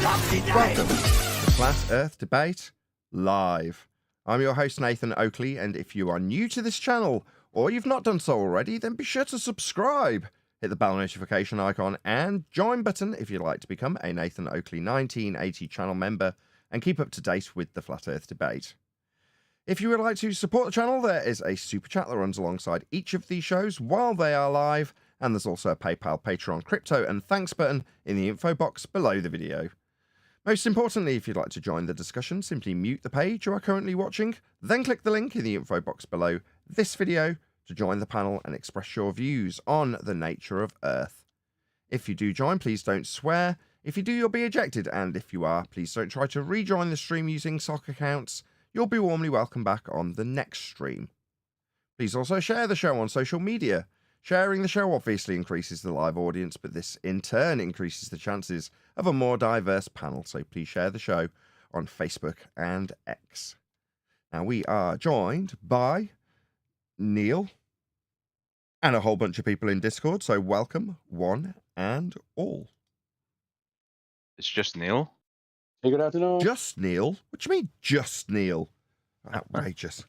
Welcome to Flat Earth Debate Live. I'm your host, Nathan Oakley, and if you are new to this channel, or you've not done so already, then be sure to subscribe, hit the bell notification icon, and join button if you'd like to become a Nathan Oakley 1980 channel member and keep up to date with the Flat Earth Debate. If you would like to support the channel, there is a super chat that runs alongside each of these shows while they are live, and there's also a PayPal, Patreon, crypto, and thanks button in the info box below the video. Most importantly, if you'd like to join the discussion, simply mute the page you are currently watching, then click the link in the info box below this video to join the panel and express your views on the nature of Earth. If you do join, please don't swear. If you do, you'll be ejected, and if you are, please don't try to rejoin the stream using sock accounts. You'll be warmly welcome back on the next stream. Please also share the show on social media. Sharing the show obviously increases the live audience, but this in turn increases the chances of a more diverse panel, so please share the show on Facebook and X. Now we are joined by Neil and a whole bunch of people in Discord, so welcome one and all. It's just Neil. Hey, good afternoon. Just Neil? What do you mean, just Neil? Outrageous.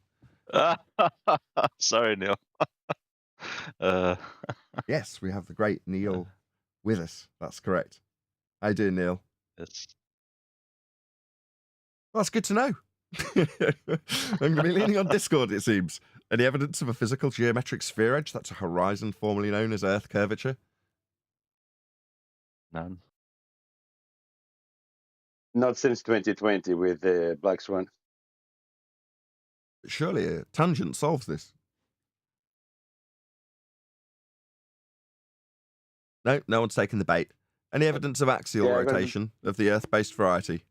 Sorry, Neil. Yes, we have the great Neil with us. That's correct. How you doing, Neil? It's... Well, that's good to know. I'm going to be leaning on Discord, it seems. Any evidence of a physical geometric sphere edge? That's a horizon formerly known as Earth curvature. None. Not since 2020 with the Black Swan. But surely a tangent solves this. No, no one's taken the bait. Any evidence of axial rotation of the Earth-based variety?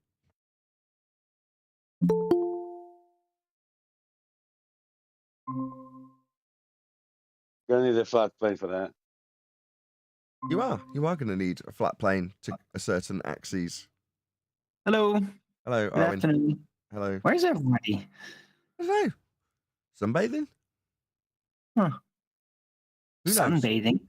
Gonna need a flat plane for that. You are going to need a flat plane to a certain axes. Hello. Hello, Good Owen. afternoon. Hello. Where's everybody? I don't know. Sunbathing? Huh. Who knows? Sunbathing.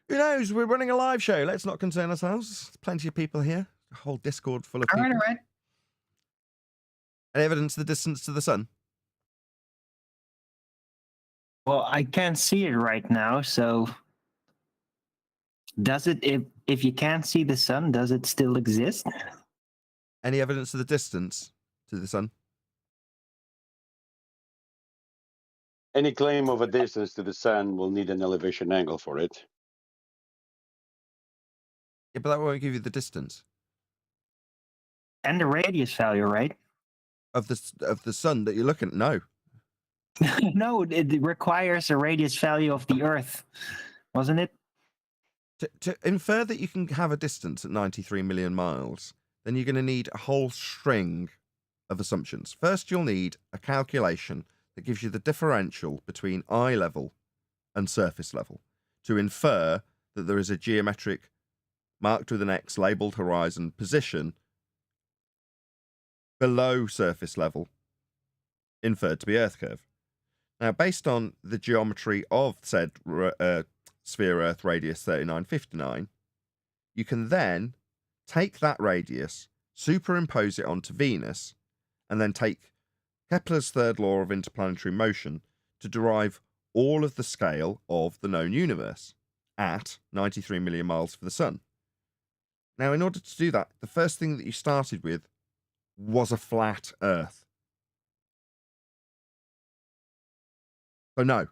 Who knows? We're running a live show. Let's not concern ourselves. There's plenty of people here. A whole Discord full of people. All right. Any evidence of the distance to the sun? Well, I can't see it right now, so does it, if you can't see the sun, does it still exist? Any evidence of the distance to the sun? Any claim of a distance to the sun will need an elevation angle for it. Yeah, but that won't give you the distance. And the radius value, right? Of the sun that you're looking at? No. No, it requires a radius value of the Earth, wasn't it? To infer that you can have a distance at 93 million miles, then you're going to need a whole string of assumptions. First, you'll need a calculation that gives you the differential between eye level and surface level to infer that there is a geometric marked with an X labeled horizon position below surface level inferred to be Earth curve. Now, based on the geometry of said sphere Earth radius 3959, you can then take that radius, superimpose it onto Venus, and then take Kepler's third law of interplanetary motion to derive all of the scale of the known universe at 93 million miles for the sun. Now, in order to do that, the first thing that you started with was a flat Earth. So no,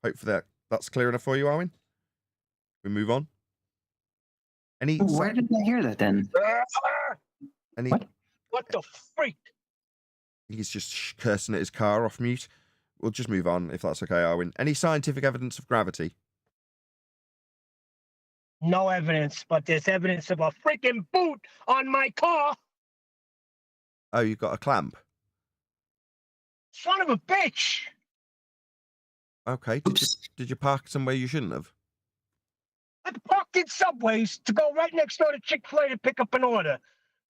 hopefully that's clear enough for you, Owen. We move on. Where did I hear that then? What the freak? He's just cursing at his car off mute. We'll just move on if that's okay, Owen. Any scientific evidence of gravity? No evidence, but there's evidence of a freaking boot on my car. Oh, you've got a clamp. Son of a bitch. Okay. Did you park somewhere you shouldn't have? I parked in Subways to go right next door to Chick-fil-A to pick up an order.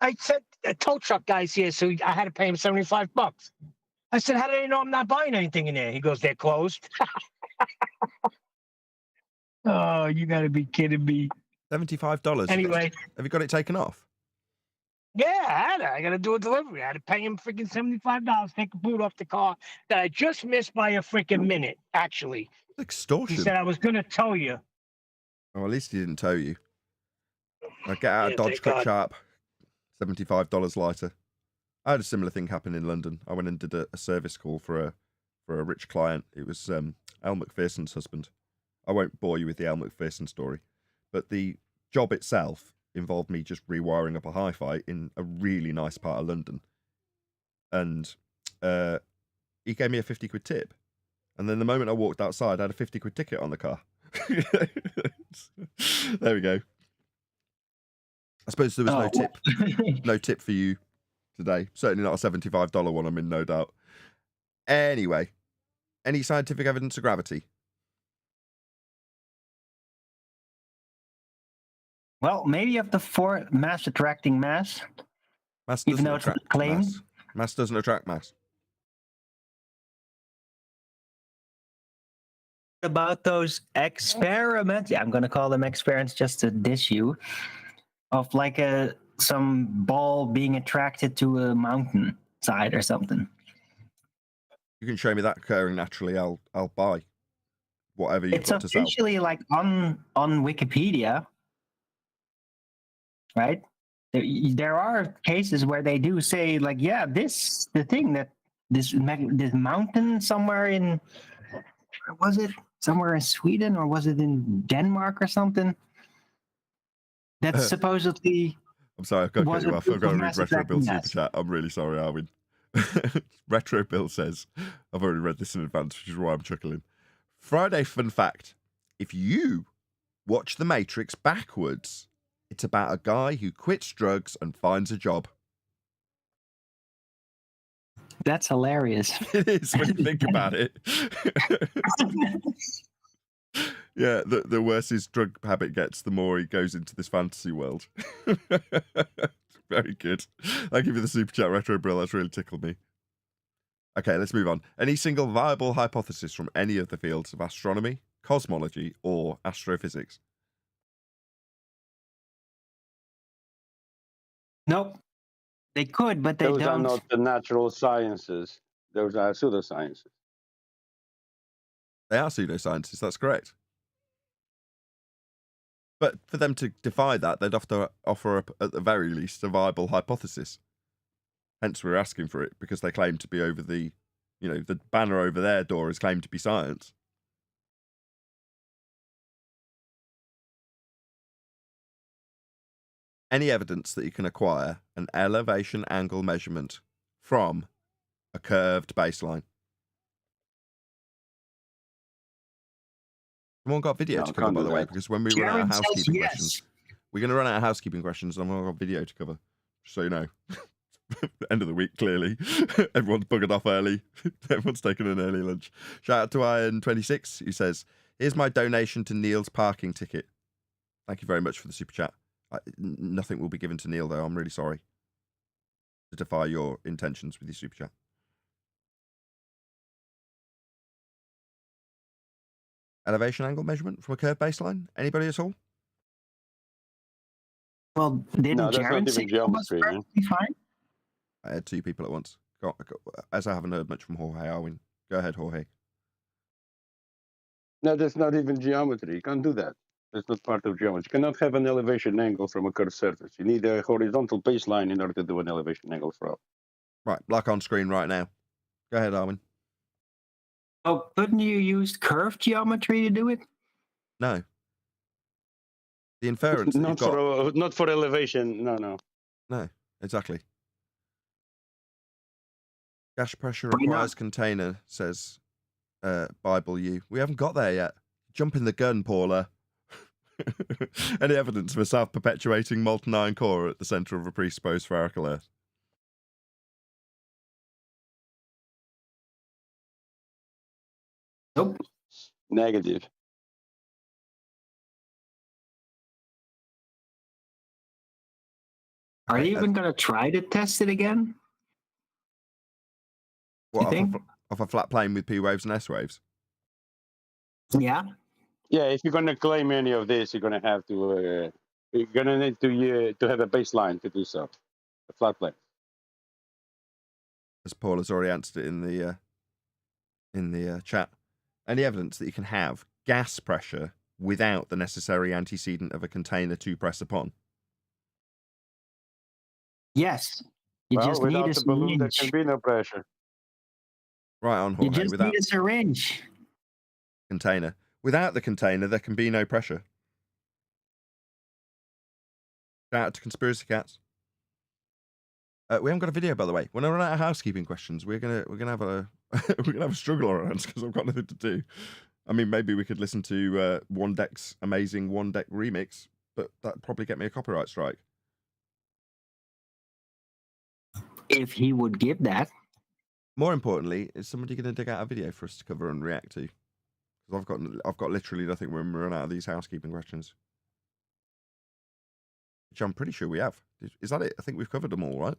I said, the tow truck guy's here, so I had to pay him $75. I said, how do they know I'm not buying anything in there? He goes, they're closed. Oh, you got to be kidding me. $75. Anyway. Have you got it taken off? Yeah, I had it. I got to do a delivery. I had to pay him freaking $75, take a boot off the car that I just missed by a freaking minute, actually. He Extortion. said I was going to tow you. Oh, at least he didn't tow you. Get out Yeah, of Dodge thank quick God. sharp. $75 lighter. I had a similar thing happen in London. I went and did a service call for a rich client. It was Al McPherson's husband. I won't bore you with the Al McPherson story, but the job itself involved me just rewiring up a hi-fi in a really nice part of London. And he gave me a 50 quid tip. And then the moment I walked outside, I had a 50 quid ticket on the car. There we go. I suppose there was no tip. No tip for you today. Certainly not a $75 one, I'm in no doubt. Anyway, any scientific evidence of gravity? Well, maybe of the four mass attracting mass, Mass even doesn't though it's not attract claimed. mass. Mass doesn't attract mass. About those experiments, yeah, I'm going to call them experiments just to diss you, of like some ball being attracted to a mountain side or something. You can show me that occurring naturally. I'll buy whatever you've It's got to sell. officially like on Wikipedia, right? There are cases where they do say like, yeah, this mountain somewhere in, where was it? Somewhere in Sweden, or was it in Denmark or something? That's supposedly. I'm sorry, I've got to cut Was you it off. I've got to read mass Retro Bill's attracting super chat. I'm really sorry, Arwin. Retro Bill says, I've already read this in advance, which is why I'm chuckling. Friday fun fact. If you watch The Matrix backwards, it's about a guy who quits drugs and finds a job. That's hilarious. It is when you think about it. Yeah, the worse his drug habit gets, the more he goes into this fantasy world. Very good. Thank you for the super chat, Retro Brill. That's really tickled me. Okay, let's move on. Any single viable hypothesis from any of the fields of astronomy, cosmology, or astrophysics? Nope. They could, but they Those are don't. not the natural sciences. Those are pseudosciences. They are pseudosciences, that's correct. But for them to defy that, they'd have to offer up, at the very least, a viable hypothesis. Hence, we're asking for it, because they claim to be over the, the banner over their door is claimed to be science. Any evidence that you can acquire an elevation angle measurement from a curved baseline. Someone got video No, to cover, can't by do the way, that. because when we run out Jared of says housekeeping yes. questions, we're going to run out of housekeeping questions, and I've got video to cover, just so you know. End of the week, clearly. Everyone's buggered off early. Everyone's taken an early lunch. Shout out to Iron26, who says, here's my donation to Neil's parking ticket. Thank you very much for the super chat. Nothing will be given to Neil, though. I'm really sorry to defy your intentions with your super chat. Elevation angle measurement from a curved baseline? Anybody at all? Well, didn't No, that's Jared not say even it was geometry, man. perfectly fine? I had two people at once. As I haven't heard much from Jorge Arwin. Go ahead, Jorge. No, that's not even geometry. You can't do that. That's not part of geometry. You cannot have an elevation angle from a curved surface. You need a horizontal baseline in order to do an elevation angle from. Right, like on screen right now. Go ahead, Arwin. Oh, couldn't you use curved geometry to do it? No. The inference that you've got... Not for elevation. No. No, exactly. Gas pressure Why not? requires container, says Bible U. We haven't got there yet. Jumping the gun, Paula. Any evidence of a self-perpetuating molten iron core at the centre of a presupposed spherical Earth? Nope. Negative. Are you even going to try to test it again? What, You think? off a flat plane with P waves and S waves? Yeah. Yeah, if you're going to claim any of this, you're going to have to. You're going to need to have a baseline to do so. A flat plane. As Paul has already answered it in the chat. Any evidence that you can have gas pressure without the necessary antecedent of a container to press upon? Yes. You Well, just need without a the balloon, there syringe. can be no pressure. Right on, You Jorge. just Without need a syringe. container. Without the container, there can be no pressure. Shout out to Conspiracy Cats. We haven't got a video, by the way. When I run out of housekeeping questions, we're gonna have a we're gonna have a struggle on our hands because I've got nothing to do. I mean, maybe we could listen to One Deck's amazing One Deck remix, but that'd probably get me a copyright strike. If he would give that. More importantly, is somebody going to dig out a video for us to cover and react to? Because I've got literally nothing when we run out of these housekeeping questions. Which I'm pretty sure we have. Is that it? I think we've covered them all, right?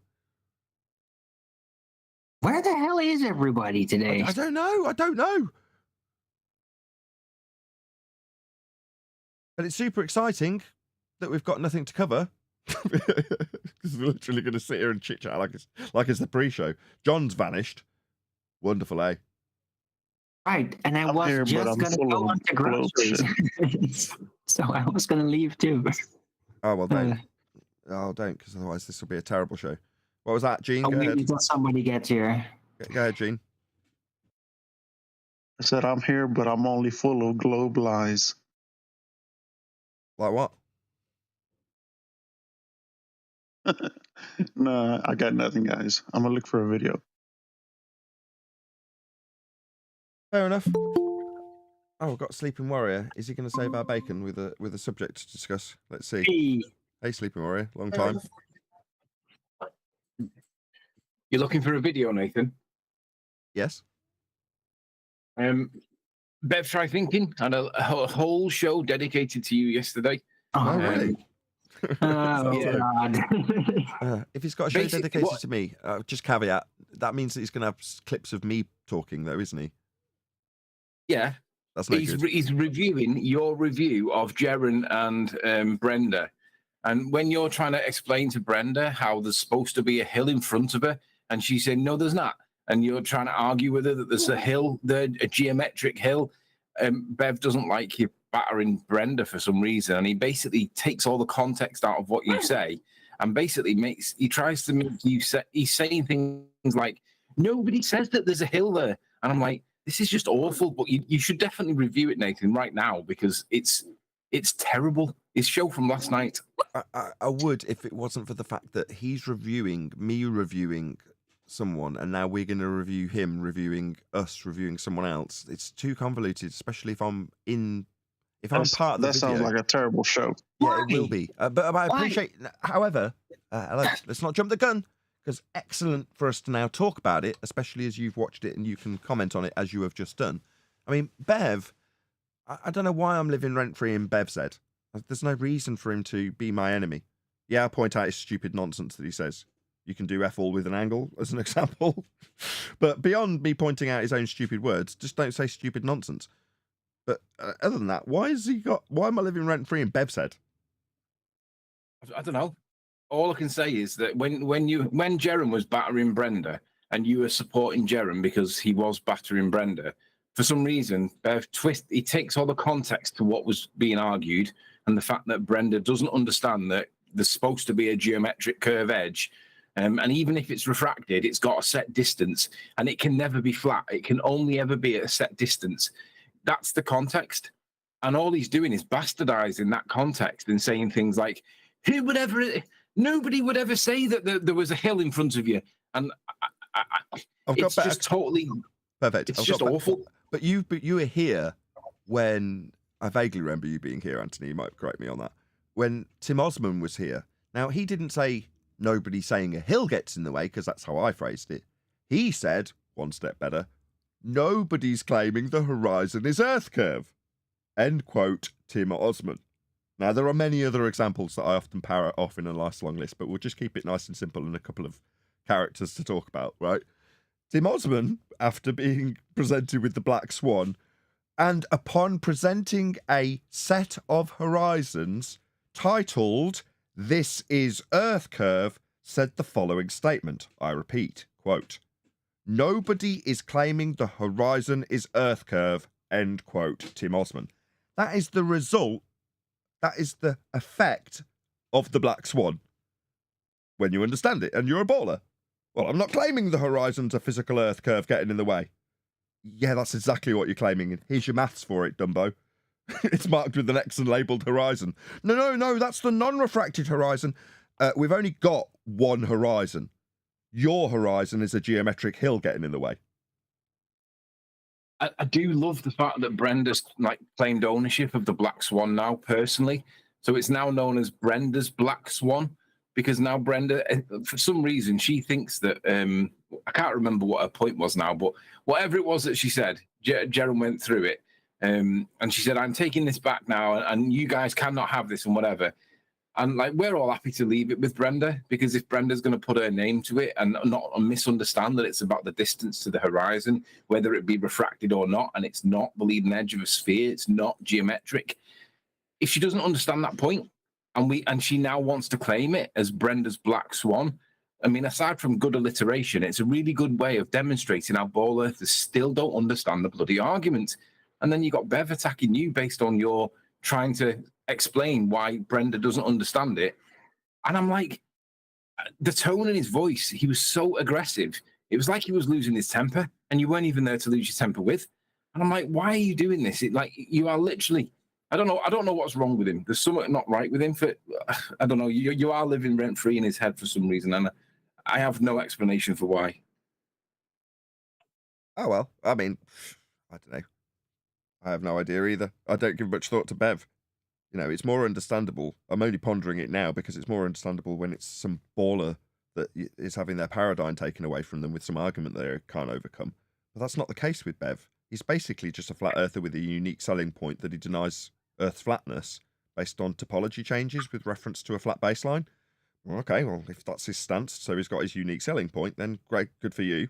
Where the hell is everybody today? I don't know. I don't know. And it's super exciting that we've got nothing to cover. Because we're literally going to sit here and chit chat like it's the pre-show. John's vanished. Wonderful, eh? Right, and I I'm was here, but just I'm gonna full go of on to globe groceries. So I was gonna leave too. Oh, well, don't. Oh, don't, because otherwise this will be a terrible show. What was that, Gene? I'll Go wait ahead. until somebody gets here. Go ahead, Gene. I said I'm here, but I'm only full of globe lies. Like what? Nah, I got nothing, guys. I'm gonna look for a video. Fair enough. Oh, we've got Sleeping Warrior. Is he going to save our bacon with a subject to discuss? Let's see. Hey, Hey, Sleeping Warrior. Long time. You're looking for a video, Nathan? Yes. Bev Try Thinking had a whole show dedicated to you yesterday. Oh, really? Oh, Yeah. God. If he's got a show Basically, dedicated what- to me, just caveat, that means that he's going to have clips of me talking, though, isn't he? Yeah, That's no he's good. he's reviewing your review of Jaren and Brenda. And when you're trying to explain to Brenda how there's supposed to be a hill in front of her, and she said, no, there's not. And you're trying to argue with her that there's a hill, a geometric hill. Bev doesn't like you battering Brenda for some reason. And he basically takes all the context out of what you say and basically he tries to make you say, he's saying things like, nobody says that there's a hill there. And I'm like, this is just awful, but you should definitely review it, Nathan, right now, because it's terrible. His show from last night. I would if it wasn't for the fact that he's reviewing someone, and now we're going to review him reviewing someone else. It's too convoluted, especially if I'm part of the That video. sounds like a terrible show. Yeah, it will be. But I appreciate. However, let's not jump the gun, because excellent for us to now talk about it, especially as you've watched it and you can comment on it as you have just done. I mean, Bev, I don't know why I'm living rent-free in Bev's head. There's no reason for him to be my enemy. Yeah, I'll point out his stupid nonsense that he says. You can do F all with an angle, as an example. But beyond me pointing out his own stupid words, just don't say stupid nonsense. But other than that, why am I living rent-free in Bev's head? I don't know. All I can say is that when Jaren was battering Brenda and you were supporting Jaren because he was battering Brenda, for some reason, Bev he takes all the context to what was being argued and the fact that Brenda doesn't understand that there's supposed to be a geometric curve edge. And even if it's refracted, it's got a set distance and it can never be flat. It can only ever be at a set distance. That's the context. And all he's doing is bastardizing that context and saying things like, nobody would ever say that there was a hill in front of you. And it's just totally perfect. It's just awful. But you were here when, I vaguely remember you being here, Anthony, you might correct me on that, when Tim Osman was here. Now, he didn't say nobody saying a hill gets in the way, because that's how I phrased it. He said, one step better, nobody's claiming the horizon is Earth curve. End quote, Tim Osman. Now, there are many other examples that I often parrot off in a nice long list, but we'll just keep it nice and simple and a couple of characters to talk about, right? Tim Osman, after being presented with the Black Swan, and upon presenting a set of horizons titled, This is Earth Curve, said the following statement. I repeat, quote, "Nobody is claiming the horizon is Earth curve," end quote, Tim Osman. That is the result, that is the effect of the Black Swan. When you understand it and you're a baller. Well, I'm not claiming the horizon's a physical Earth curve getting in the way. Yeah, that's exactly what you're claiming. Here's your maths for it, Dumbo. It's marked with an X and labelled horizon. No, that's the non-refracted horizon. We've only got one horizon. Your horizon is a geometric hill getting in the way. I do love the fact that Brenda's like claimed ownership of the Black Swan now, personally. So it's now known as Brenda's Black Swan, because now Brenda, for some reason, she thinks that, I can't remember what her point was now, but whatever it was that she said, Jerem went through it, and she said, "I'm taking this back now, and you guys cannot have this," and whatever. And like, we're all happy to leave it with Brenda, because if Brenda's going to put her name to it and not misunderstand that it's about the distance to the horizon, whether it be refracted or not, and it's not the leading edge of a sphere, it's not geometric. If she doesn't understand that point, and she now wants to claim it as Brenda's Black Swan, I mean, aside from good alliteration, it's a really good way of demonstrating how ball earthers still don't understand the bloody argument. And then you got Bev attacking you based on your trying to explain why Brenda doesn't understand it. And I'm like, the tone in his voice, he was so aggressive. It was like he was losing his temper, and you weren't even there to lose your temper with. And I'm like, why are you doing this? You are literally, I don't know what's wrong with him. There's something not right with him. I don't know. You are living rent free in his head for some reason, and I have no explanation for why. Oh, well, I mean, I don't know. I have no idea either. I don't give much thought to Bev. You know, it's more understandable. I'm only pondering it now because it's more understandable when it's some baller that is having their paradigm taken away from them with some argument they can't overcome. But that's not the case with Bev. He's basically just a flat earther with a unique selling point that he denies Earth's flatness based on topology changes with reference to a flat baseline. Well, okay, well, if that's his stance, so he's got his unique selling point, then great, good for you.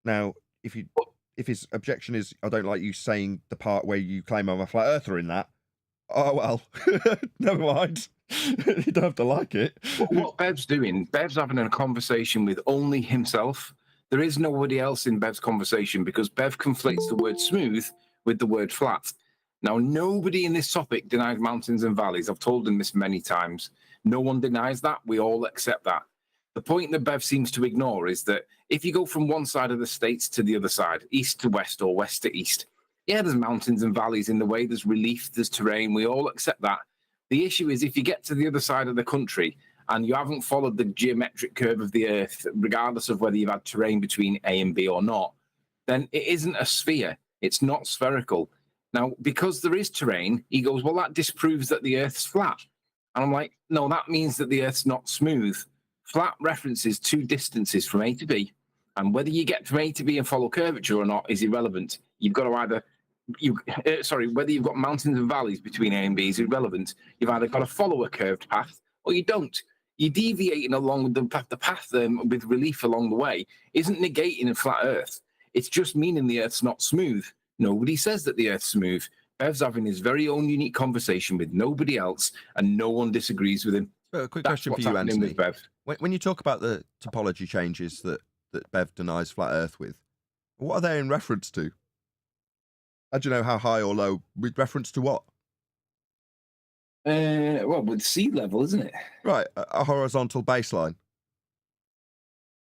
Now, if his objection is, I don't like you saying the part where you claim I'm a flat earther in that, oh, well, never mind. You don't have to like it. What Bev's doing, Bev's having a conversation with only himself. There is nobody else in Bev's conversation because Bev conflates the word smooth with the word flat. Now, nobody in this topic denies mountains and valleys. I've told them this many times. No one denies that. We all accept that. The point that Bev seems to ignore is that if you go from one side of the states to the other side, east to west or west to east, yeah, there's mountains and valleys in the way, there's relief, there's terrain, we all accept that. The issue is if you get to the other side of the country and you haven't followed the geometric curve of the earth, regardless of whether you've had terrain between A and B or not, then it isn't a sphere, it's not spherical. Now, because there is terrain, he goes, well, that disproves that the earth's flat. And I'm like, no, that means that the earth's not smooth. Flat references two distances from A to B, and whether you get from A to B and follow curvature or not is irrelevant. You've got to either, whether you've got mountains and valleys between A and B is irrelevant. You've either got to follow a curved path or you don't. You're deviating along the path with relief along the way isn't negating a flat Earth. It's just meaning the Earth's not smooth. Nobody says that the Earth's smooth. Bev's having his very own unique conversation with nobody else, and no one disagrees with him. A quick question for you, Anthony. With Bev. When you talk about the topology changes that Bev denies flat Earth with, what are they in reference to? How do you know how high or low? With reference to what? Well, with sea level, isn't it? Right, a horizontal baseline.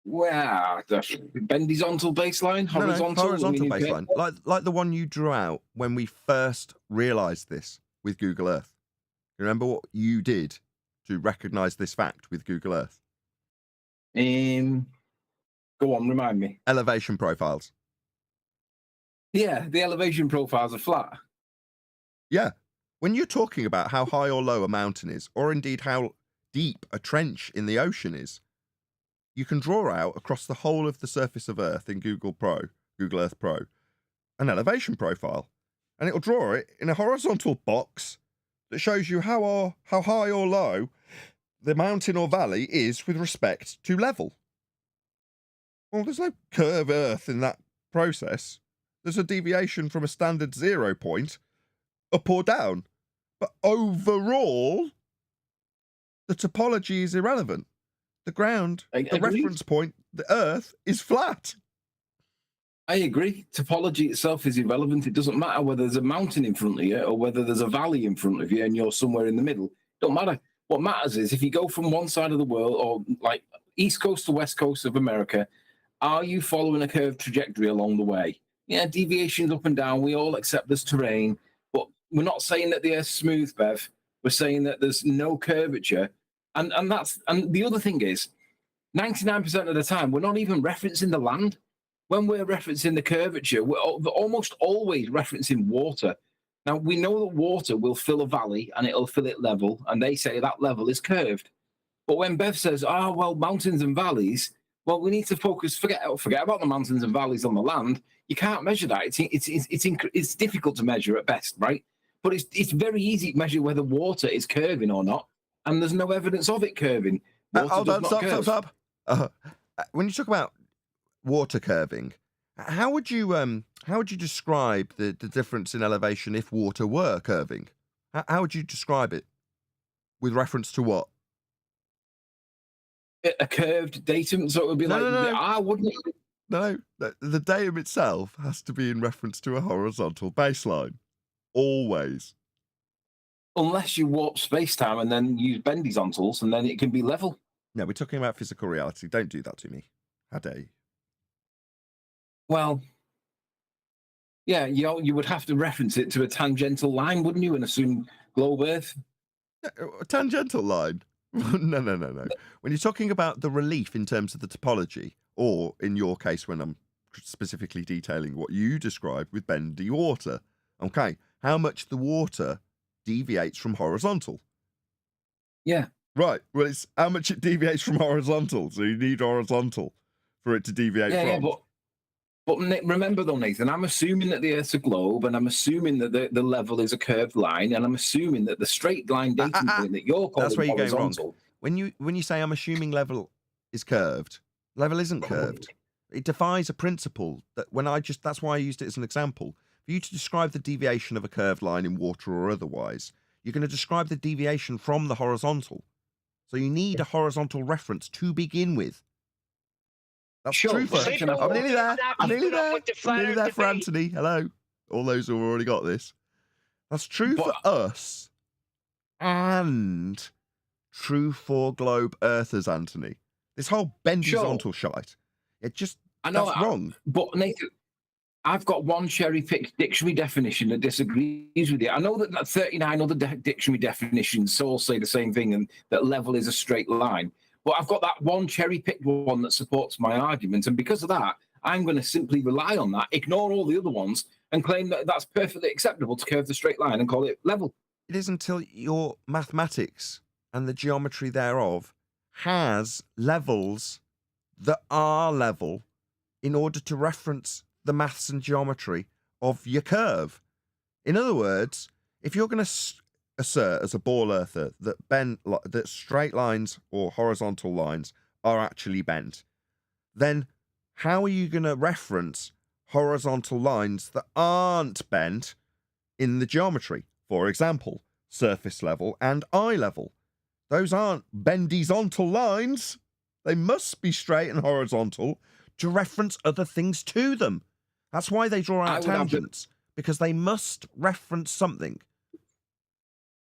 Wow, the bendizontal baseline, horizontal, no, horizontal baseline, like the one you drew out when we first realised this with Google Earth. You remember what you did to recognise this fact with Google Earth? Go on, remind me. Elevation profiles. Yeah, the elevation profiles are flat. Yeah. When you're talking about how high or low a mountain is, or indeed how deep a trench in the ocean is, you can draw out across the whole of the surface of Earth in Google Earth Pro, an elevation profile. And it'll draw it in a horizontal box that shows you how high or low the mountain or valley is with respect to level. Well, there's no curve Earth in that process. There's a deviation from a standard 0 point, up or down. But overall, the topology is irrelevant. The ground, the Agreed. reference point, the Earth is flat. I agree. Topology itself is irrelevant. It doesn't matter whether there's a mountain in front of you or whether there's a valley in front of you and you're somewhere in the middle. Don't matter. What matters is if you go from one side of the world or like east coast to west coast of America, are you following a curved trajectory along the way? Yeah, deviations up and down. We all accept this terrain, but we're not saying that the Earth's smooth, Bev. We're saying that there's no curvature. And the other thing is, 99% of the time, we're not even referencing the land. When we're referencing the curvature, we're almost always referencing water. Now, we know that water will fill a valley and it'll fill it level, and they say that level is curved. But when Bev says, well, mountains and valleys, well, we need to focus, forget about the mountains and valleys on the land. You can't measure that. It's difficult to measure at best, right? But it's very easy to measure whether water is curving or not, and there's no evidence of it curving. Hold on, stop. When you talk about water curving, how would you describe the difference in elevation if water were curving? How would you describe it? With reference to what? A curved datum, so it would be wouldn't it? No, the datum itself has to be in reference to a horizontal baseline. Always. Unless you warp space-time and then use bendizontal, and then it can be level. No, we're talking about physical reality. Don't do that to me. How dare you? Well, yeah, you would have to reference it to a tangential line, wouldn't you, and assume globe Earth? A tangential line? No. When you're talking about the relief in terms of the topology, or in your case, when I'm specifically detailing what you described with bendy water, okay, how much the water deviates from horizontal. Yeah. Right. Well, it's how much it deviates from horizontal. So you need horizontal for it to deviate from. Yeah, but remember though, Nathan, I'm assuming that the Earth's a globe, and I'm assuming that the level is a curved line, and I'm assuming that the straight line dating point that you're calling that's where you're going horizontal. Wrong. When you say I'm assuming level is curved, level isn't curved. It defies a principle that that's why I used it as an example. For you to describe the deviation of a curved line in water or otherwise, you're going to describe the deviation from the horizontal. So you need a horizontal reference to begin with. That's true for... I'm nearly there. I'm nearly there for Anthony. Hello. All those who have already got this. That's true for us and true for globe earthers, Anthony. This whole bendizontal shite. That's wrong. But Nathan, I've got one cherry-picked dictionary definition that disagrees with it. I know that 39 other dictionary definitions all say the same thing, and that level is a straight line. But I've got that one cherry-picked one that supports my argument, and because of that, I'm going to simply rely on that, ignore all the other ones, and claim that that's perfectly acceptable to curve the straight line and call it level. It is until your mathematics and the geometry thereof has levels that are level in order to reference the maths and geometry of your curve. In other words, if you're going to assert as a ball earther that straight lines or horizontal lines are actually bent, then how are you going to reference horizontal lines that aren't bent in the geometry? For example, surface level and eye level. Those aren't bendizontal lines. They must be straight and horizontal to reference other things to them. That's why they draw out tangents, because they must reference something.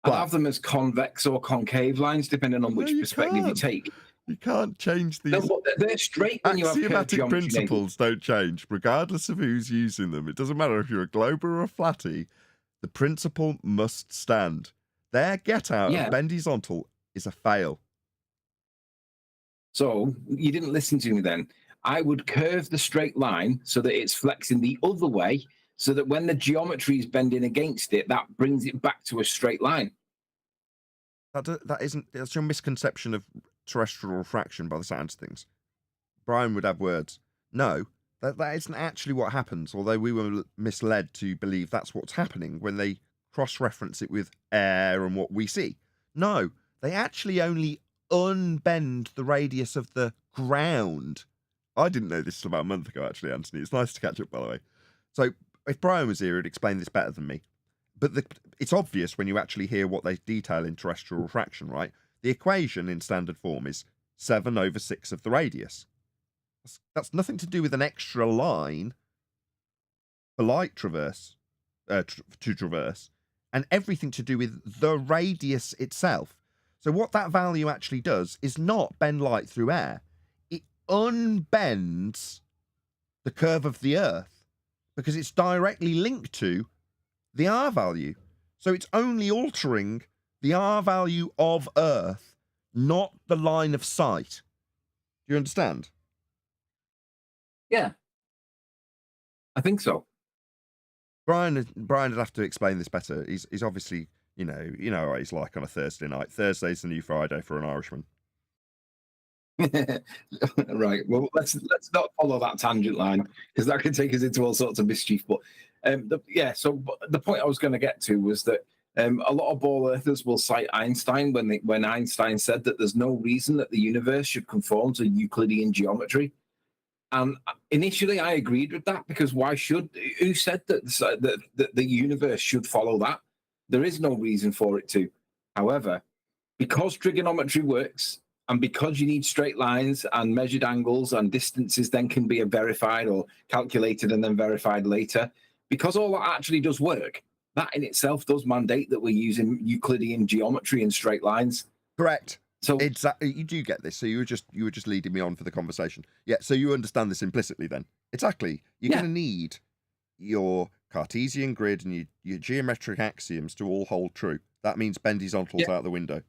I'll have them as convex or concave lines, depending on which perspective you take. You can't change these. They're straight when you have axiomatic principles don't change, regardless of who's using them. It doesn't matter if you're a glober or a flatty. The principle must stand. Their get out of bendizontal is a fail. So you didn't listen to me then. I would curve the straight line so that it's flexing the other way, so that when the geometry is bending against it, that brings it back to a straight line. That's your misconception of terrestrial refraction by the sounds of things. Brian would have words. No, that isn't actually what happens, although we were misled to believe that's what's happening when they cross-reference it with air and what we see. No, they actually only unbend the radius of the ground. I didn't know this about a month ago, actually, Anthony. It's nice to catch up, by the way. So if Brian was here, he'd explain this better than me. But it's obvious when you actually hear what they detail in terrestrial refraction, right? The equation in standard form is 7 over 6 of the radius. That's nothing to do with an extra line for light traverse, to traverse, and everything to do with the radius itself. So what that value actually does is not bend light through air. It unbends the curve of the Earth because it's directly linked to the R value. So it's only altering the R value of Earth, not the line of sight. Do you understand? Yeah, I think so. Brian would have to explain this better. He's obviously, you know what he's like on a Thursday night. Thursday's the new Friday for an Irishman. Right. Well, let's not follow that tangent line because that can take us into all sorts of mischief. But so the point I was going to get to was that a lot of ball earthers will cite Einstein when Einstein said that there's no reason that the universe should conform to Euclidean geometry. And initially, I agreed with that because why should? Who said that the universe should follow that? There is no reason for it to. However, because trigonometry works, and because you need straight lines and measured angles and distances then can be verified or calculated and then verified later, because all that actually does work, that in itself does mandate that we're using Euclidean geometry and straight lines. Correct. So exactly, you do get this. So you were just leading me on for the conversation. Yeah. So you understand this implicitly then. Exactly. You're going to need your Cartesian grid and your geometric axioms to all hold true. That means bend horizontals out the window.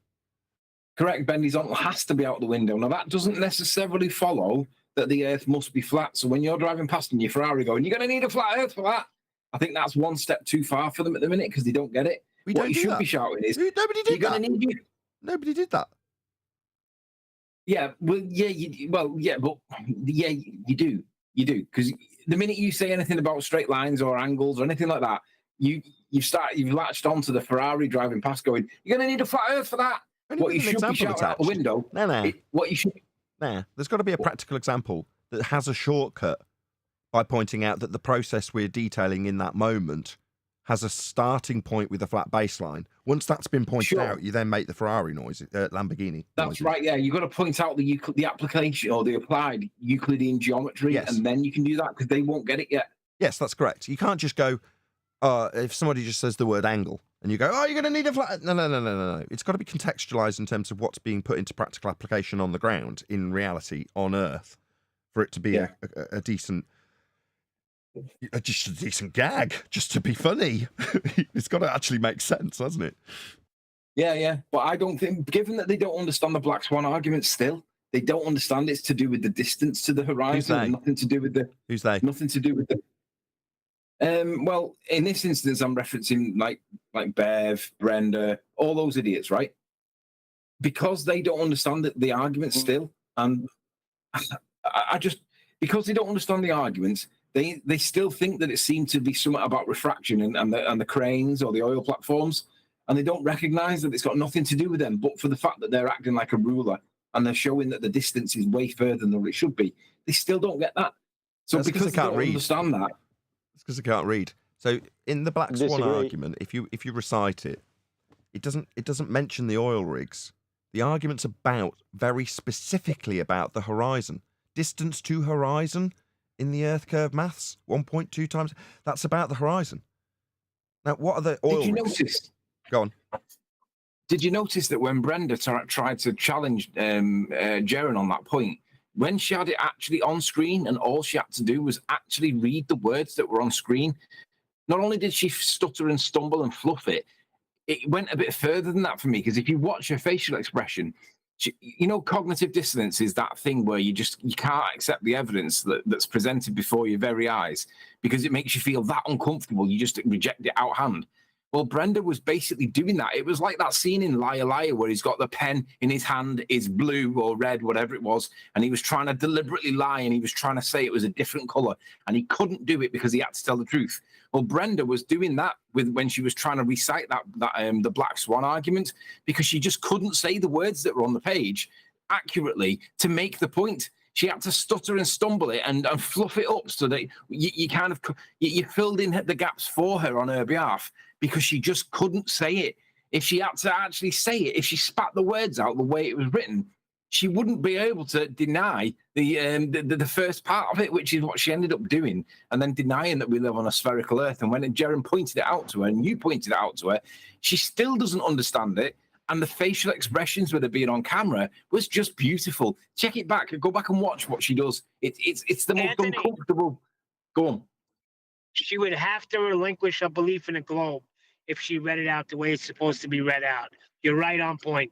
Correct. Bend horizontal has to be out the window. Now that doesn't necessarily follow that the Earth must be flat. So when you're driving past in your Ferrari going, you're going to need a flat Earth for that. I think that's one step too far for them at the minute because they don't get it. What you should be shouting is, nobody did that. Nobody did that. Yeah, well, yeah, you do, because the minute you say anything about straight lines or angles or anything like that, you've latched onto the Ferrari driving past, going, "You're going to need a flat Earth for that." What you should be shouting out the window. There's got to be a practical example that has a shortcut by pointing out that the process we're detailing in that moment has a starting point with a flat baseline. Once that's been pointed out, you then make the Ferrari noise, Lamborghini. That's noises. right. Yeah, you've got to point out the application or the applied Euclidean geometry, and then you can do that because they won't get it yet. Yes, that's correct. You can't just go. If somebody just says the word angle, and you go, "Oh, you're going to need a flat." No. It's got to be contextualized in terms of what's being put into practical application on the ground in reality on Earth, for it to be a decent. Just a decent gag, just to be funny. It's got to actually make sense, hasn't it? Yeah. But I don't think, given that they don't understand the Black Swan argument still, they don't understand it's to do with the distance to the horizon, and nothing to do with the... Who's they? Nothing to do with the... Well, in this instance, I'm referencing like Bev, Brenda, all those idiots, right? Because they don't understand the arguments still, and I just... Because they don't understand the arguments, they still think that it seemed to be something about refraction and the cranes or the oil platforms, and they don't recognize that it's got nothing to do with them, but for the fact that they're acting like a ruler and they're showing that the distance is way further than it should be. They still don't get that. So that's because they don't understand that. It's because they can't read. So in the Black Swan argument, if you recite it, it doesn't mention the oil rigs. The argument's very specifically about the horizon. Distance to horizon in the Earth curve maths, 1.2 times. That's about the horizon. Now, what are the oil rigs? Did you notice? Go on. Did you notice that when Brenda tried to challenge Jaren on that point, when she had it actually on screen and all she had to do was actually read the words that were on screen, not only did she stutter and stumble and fluff it, it went a bit further than that for me, because if you watch her facial expression, cognitive dissonance is that thing where you can't accept the evidence that's presented before your very eyes because it makes you feel that uncomfortable. You just reject it out hand. Well, Brenda was basically doing that. It was like that scene in Liar Liar where he's got the pen in his hand, is blue or red, whatever it was, and he was trying to deliberately lie and he was trying to say it was a different color, and he couldn't do it because he had to tell the truth. Well, Brenda was doing that when she was trying to recite the Black Swan argument, because she just couldn't say the words that were on the page accurately to make the point. She had to stutter and stumble it and fluff it up so that you filled in the gaps for her on her behalf, because she just couldn't say it. If she had to actually say it, if she spat the words out the way it was written, she wouldn't be able to deny the first part of it, which is what she ended up doing, and then denying that we live on a spherical Earth. And when Jaren pointed it out to her, and you pointed it out to her, she still doesn't understand it. And the facial expressions with her being on camera was just beautiful. Check it back. Go back and watch what she does. It's the most Anthony. uncomfortable. Go on. She would have to relinquish her belief in a globe if she read it out the way it's supposed to be read out. You're right on point.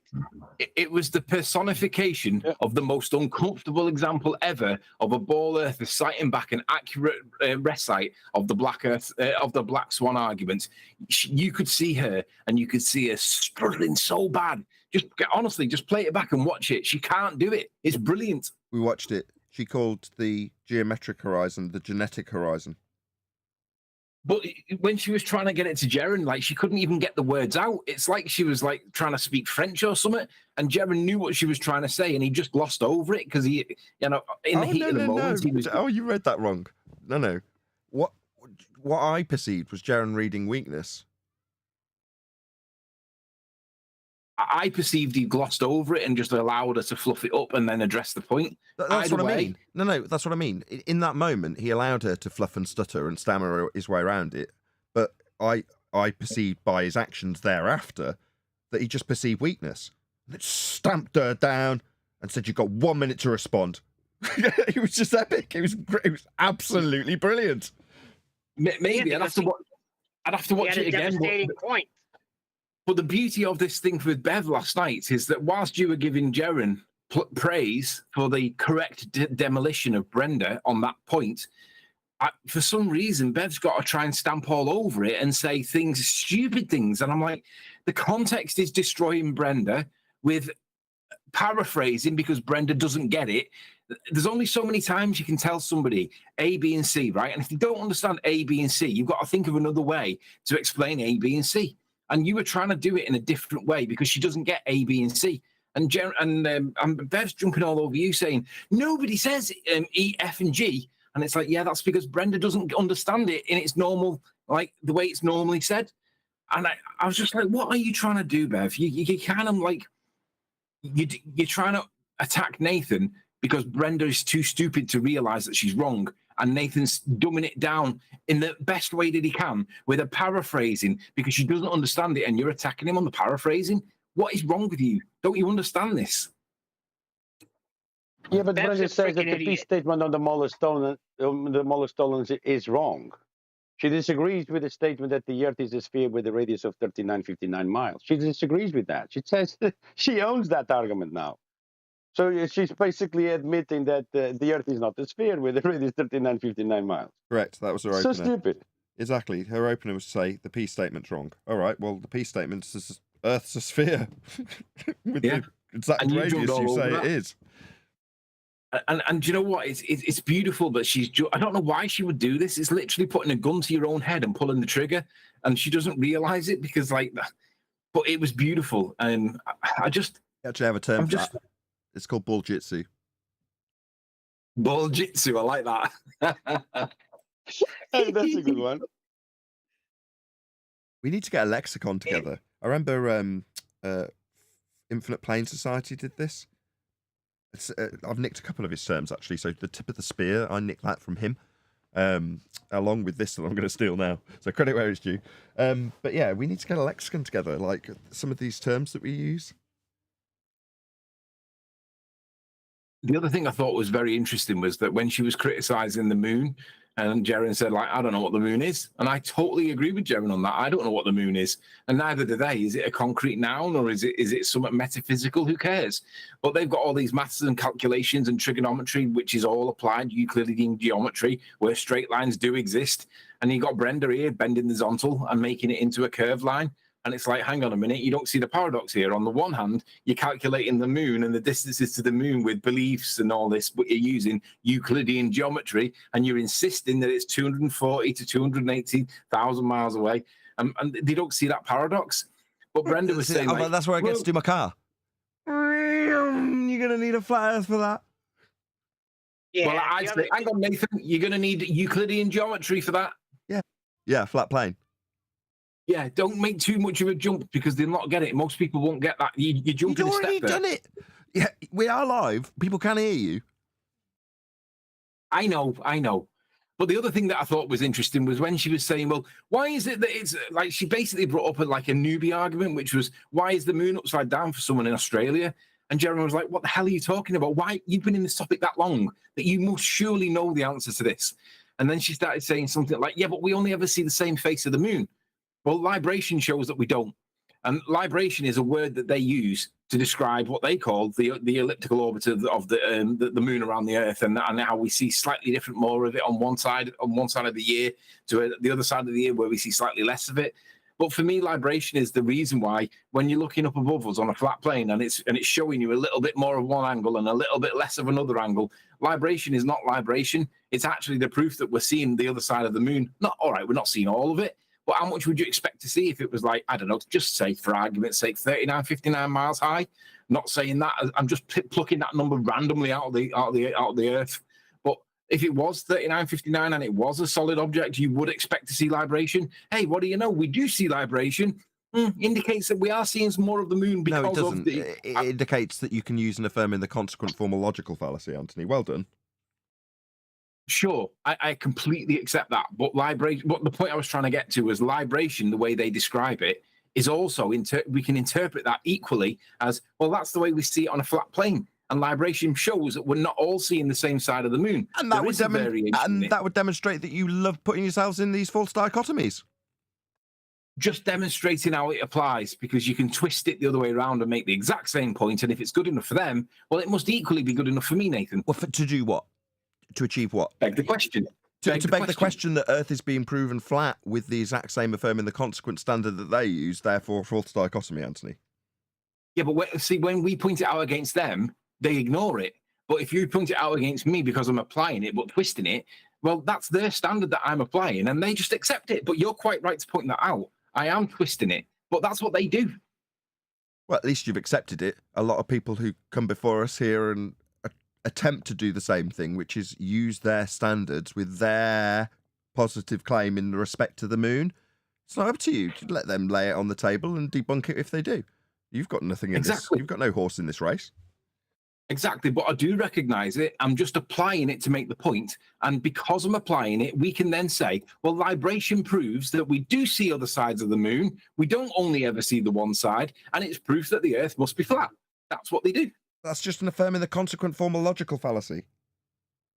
It was the personification of the most uncomfortable example ever of a ball earther citing back an accurate recite of the Black Earth of the Black Swan arguments. You could see her, and you could see her struggling so bad. Honestly, just play it back and watch it. She can't do it. It's brilliant. We watched it. She called the geometric horizon the genetic horizon. But when she was trying to get it to Jaren, like, she couldn't even get the words out. It's like she was like trying to speak French or something, and Jaren knew what she was trying to say, and he just glossed over it because he, in the heat of the moment, he was. Oh, you read that wrong. No. What I perceived was Jaren reading weakness. I perceived he glossed over it and just allowed her to fluff it up and then address the point. That's what I mean. No, that's what I mean. In that moment, he allowed her to fluff and stutter and stammer his way around it. But I perceived by his actions thereafter that he just perceived weakness. And it stamped her down and said, "You've got 1 minute to respond." It was just epic. It was great. It was absolutely brilliant. Maybe I'd have to watch it again. Devastating point. But the beauty of this thing with Bev last night is that whilst you were giving Jaren praise for the correct demolition of Brenda on that point, for some reason, Bev's got to try and stamp all over it and say stupid things. And I'm like, the context is destroying Brenda with paraphrasing because Brenda doesn't get it. There's only so many times you can tell somebody A, B, and C, right? And if you don't understand A, B, and C, you've got to think of another way to explain A, B, and C. And you were trying to do it in a different way because she doesn't get A, B, and C. And Bev's jumping all over you saying, nobody says E, F, and G. And it's like, yeah, that's because Brenda doesn't understand it in its normal, like the way it's normally said. And I was just like, what are you trying to do, Bev? You kind of like, you're trying to attack Nathan because Brenda is too stupid to realize that she's wrong. And Nathan's dumbing it down in the best way that he can with a paraphrasing because she doesn't understand it and you're attacking him on the paraphrasing. What is wrong with you? Don't you understand this? Yeah, but That's Brenda a says that freaking the peace idiot. statement on the Molestolans is wrong. She disagrees with the statement that the Earth is a sphere with a radius of 3959 miles. She disagrees with that. She says she owns that argument now. So she's basically admitting that the Earth is not a sphere with a radius 3959 miles. Correct. That was her So opener. stupid. Exactly. Her opener was to say the peace statement's wrong. All right. Well, the peace statement says Earth's a sphere with the exact And you radius jumped all you say over it that. is. And do you know what? It's beautiful that I don't know why she would do this. It's literally putting a gun to your own head and pulling the trigger, and she doesn't realize it because like that. But it was beautiful, and I just You actually have a term I'm for just that. It's called bull-jitsu. Bull-jitsu. I like that. Hey, that's a good one. We need to get a lexicon together. I remember Infinite Plane Society did this. I've nicked a couple of his terms, actually. So the tip of the spear, I nicked that from him, along with this that I'm going to steal now. So credit where it's due. But yeah, we need to get a lexicon together, like some of these terms that we use. The other thing I thought was very interesting was that when she was criticizing the moon, and Jaren said, like, I don't know what the moon is. And I totally agree with Jaren on that. I don't know what the moon is. And neither do they. Is it a concrete noun or is it something metaphysical? Who cares? But they've got all these maths and calculations and trigonometry, which is all applied Euclidean geometry, where straight lines do exist. And you got Brenda here bending the horizontal and making it into a curved line. And it's like, hang on a minute, you don't see the paradox here. On the one hand, you're calculating the moon and the distances to the moon with beliefs and all this, but you're using Euclidean geometry and you're insisting that it's 240 to 280,000 miles away. And they don't see that paradox. But Brenda was saying, like, that's where I get to do my car. You're going to need a flat earth for that. Yeah, well, I'd say, hang on, Nathan, you're going to need Euclidean geometry for that. Yeah, flat plane. Yeah, don't make too much of a jump because they'll not get it. Most people won't get that. You jump You'd in a already step there. done it. Yeah, we are live. People can hear you. I know. But the other thing that I thought was interesting was when she was saying, well, why is it that it's like she basically brought up like a newbie argument, which was, why is the moon upside down for someone in Australia? And Jeremy was like, what the hell are you talking about? Why? You've been in this topic that long that you must surely know the answer to this. And then she started saying something like, yeah, but we only ever see the same face of the moon. Well, libration shows that we don't. And libration is a word that they use to describe what they call the elliptical orbit of the moon around the Earth, and how we see slightly different more of it on one side of the year to the other side of the year where we see slightly less of it. But for me, libration is the reason why when you're looking up above us on a flat plane and it's showing you a little bit more of one angle and a little bit less of another angle, libration is not libration. It's actually the proof that we're seeing the other side of the moon. Not all right, we're not seeing all of it. But how much would you expect to see if it was like, I don't know, just say for argument's sake, 39, 59 miles high? Not saying that. I'm just plucking that number randomly out of the Earth. But if it was 39, 59 and it was a solid object, you would expect to see libration. Hey, what do you know? We do see libration. Indicates that we are seeing some more of the moon because No, it doesn't. of the. It indicates that you can use and affirm in the consequent formal logical fallacy, Anthony. Well done. Sure, I completely accept that. But libration, what the point I was trying to get to was libration, the way they describe it, is also, we can interpret that equally as, well, that's the way we see it on a flat plane. And libration shows that we're not all seeing the same side of the moon. And that would demonstrate that you love putting yourselves in these false dichotomies. Just demonstrating how it applies, because you can twist it the other way around and make the exact same point. And if it's good enough for them, well, it must equally be good enough for me, Nathan. Well, to do what? To achieve what? Beg the question. To beg the question that Earth is being proven flat with the exact same affirming the consequent standard that they use, therefore false dichotomy, Anthony. Yeah, but see, when we point it out against them, they ignore it. But if you point it out against me because I'm applying it but twisting it, well, that's their standard that I'm applying, and they just accept it. But you're quite right to point that out. I am twisting it, but that's what they do. Well, at least you've accepted it. A lot of people who come before us here and attempt to do the same thing, which is use their standards with their positive claim in respect to the moon. It's not up to you to let them lay it on the table and debunk it if they do. You've got nothing in this. You've got no horse in this race. Exactly, but I do recognise it. I'm just applying it to make the point. And because I'm applying it, we can then say, well, libration proves that we do see other sides of the moon. We don't only ever see the one side, and it's proof that the Earth must be flat. That's what they do. That's just an affirming the consequent formal logical fallacy.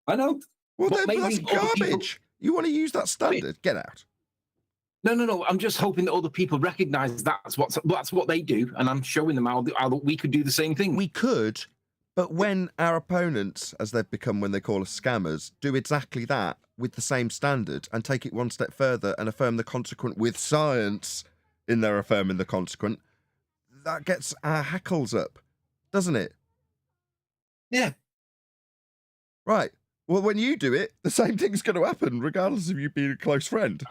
I know. Well, then that's garbage. You want to use that standard? Get out. No. I'm just hoping that other people recognise that's what they do, and I'm showing them how we could do the same thing. We could, but when our opponents, as they've become when they call us scammers, do exactly that with the same standard and take it one step further and affirm the consequent with science in their affirming the consequent, that gets our hackles up, doesn't it? Yeah. Right. Well, when you do it, the same thing's going to happen, regardless of you being a close friend.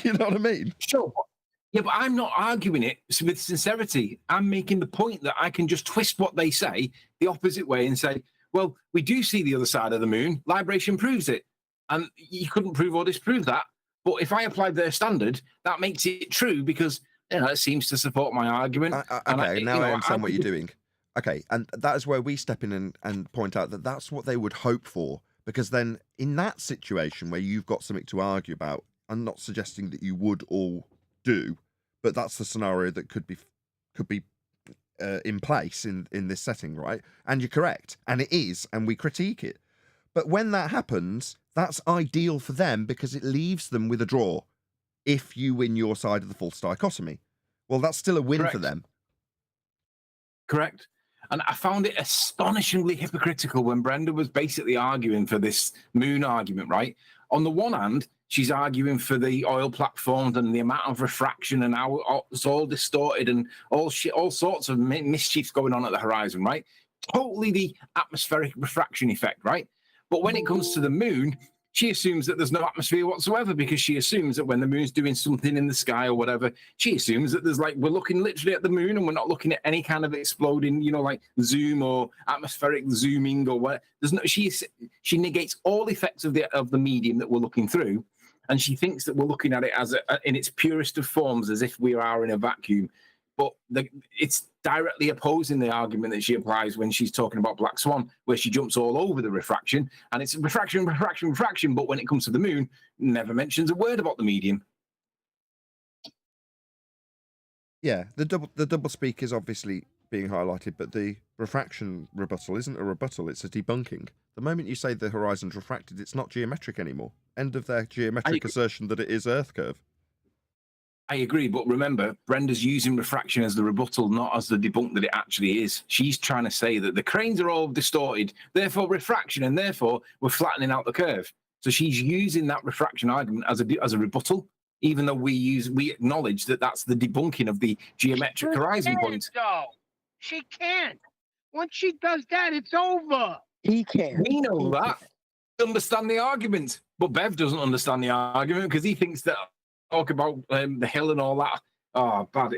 You know what I mean? Sure. Yeah, but I'm not arguing it with sincerity. I'm making the point that I can just twist what they say the opposite way and say, well, we do see the other side of the moon. Libration proves it. And you couldn't prove or disprove that. But if I applied their standard, that makes it true because, it seems to support my argument. Okay, now I understand what you're doing. Okay, and that is where we step in and point out that that's what they would hope for. Because then in that situation where you've got something to argue about, I'm not suggesting that you would all do, but that's the scenario that could be in place in this setting, right? And you're correct, and it is, and we critique it. But when that happens, that's ideal for them because it leaves them with a draw if you win your side of the false dichotomy. Well, that's still a win for them. Correct. And I found it astonishingly hypocritical when Brenda was basically arguing for this moon argument, right? On the one hand, she's arguing for the oil platforms and the amount of refraction and how it's all distorted and all sorts of mischief going on at the horizon, right? Totally the atmospheric refraction effect, right? But when it comes to the moon, she assumes that there's no atmosphere whatsoever because she assumes that when the moon's doing something in the sky or whatever, she assumes that there's we're looking literally at the moon and we're not looking at any kind of exploding, like zoom or atmospheric zooming or what. There's no. She negates all effects of the medium that we're looking through, and she thinks that we're looking at it as in its purest of forms, as if we are in a vacuum. But it's directly opposing the argument that she applies when she's talking about Black Swan, where she jumps all over the refraction, and it's refraction, refraction, refraction. But when it comes to the moon, never mentions a word about the medium. Yeah, the double speak is obviously being highlighted, but the refraction rebuttal isn't a rebuttal, it's a debunking. The moment you say the horizon's refracted, it's not geometric anymore. End of their geometric assertion that it is Earth curve. I agree, but remember, Brenda's using refraction as the rebuttal, not as the debunk that it actually is. She's trying to say that the cranes are all distorted, therefore refraction, and therefore we're flattening out the curve. So she's using that refraction argument as a rebuttal, even though we acknowledge that that's the debunking of the geometric horizon point. No, she can't. Once she does that, it's over. He can't. We know that. Understand the argument, but Bev doesn't understand the argument because he thinks that talk about the hill and all that. Oh, bad.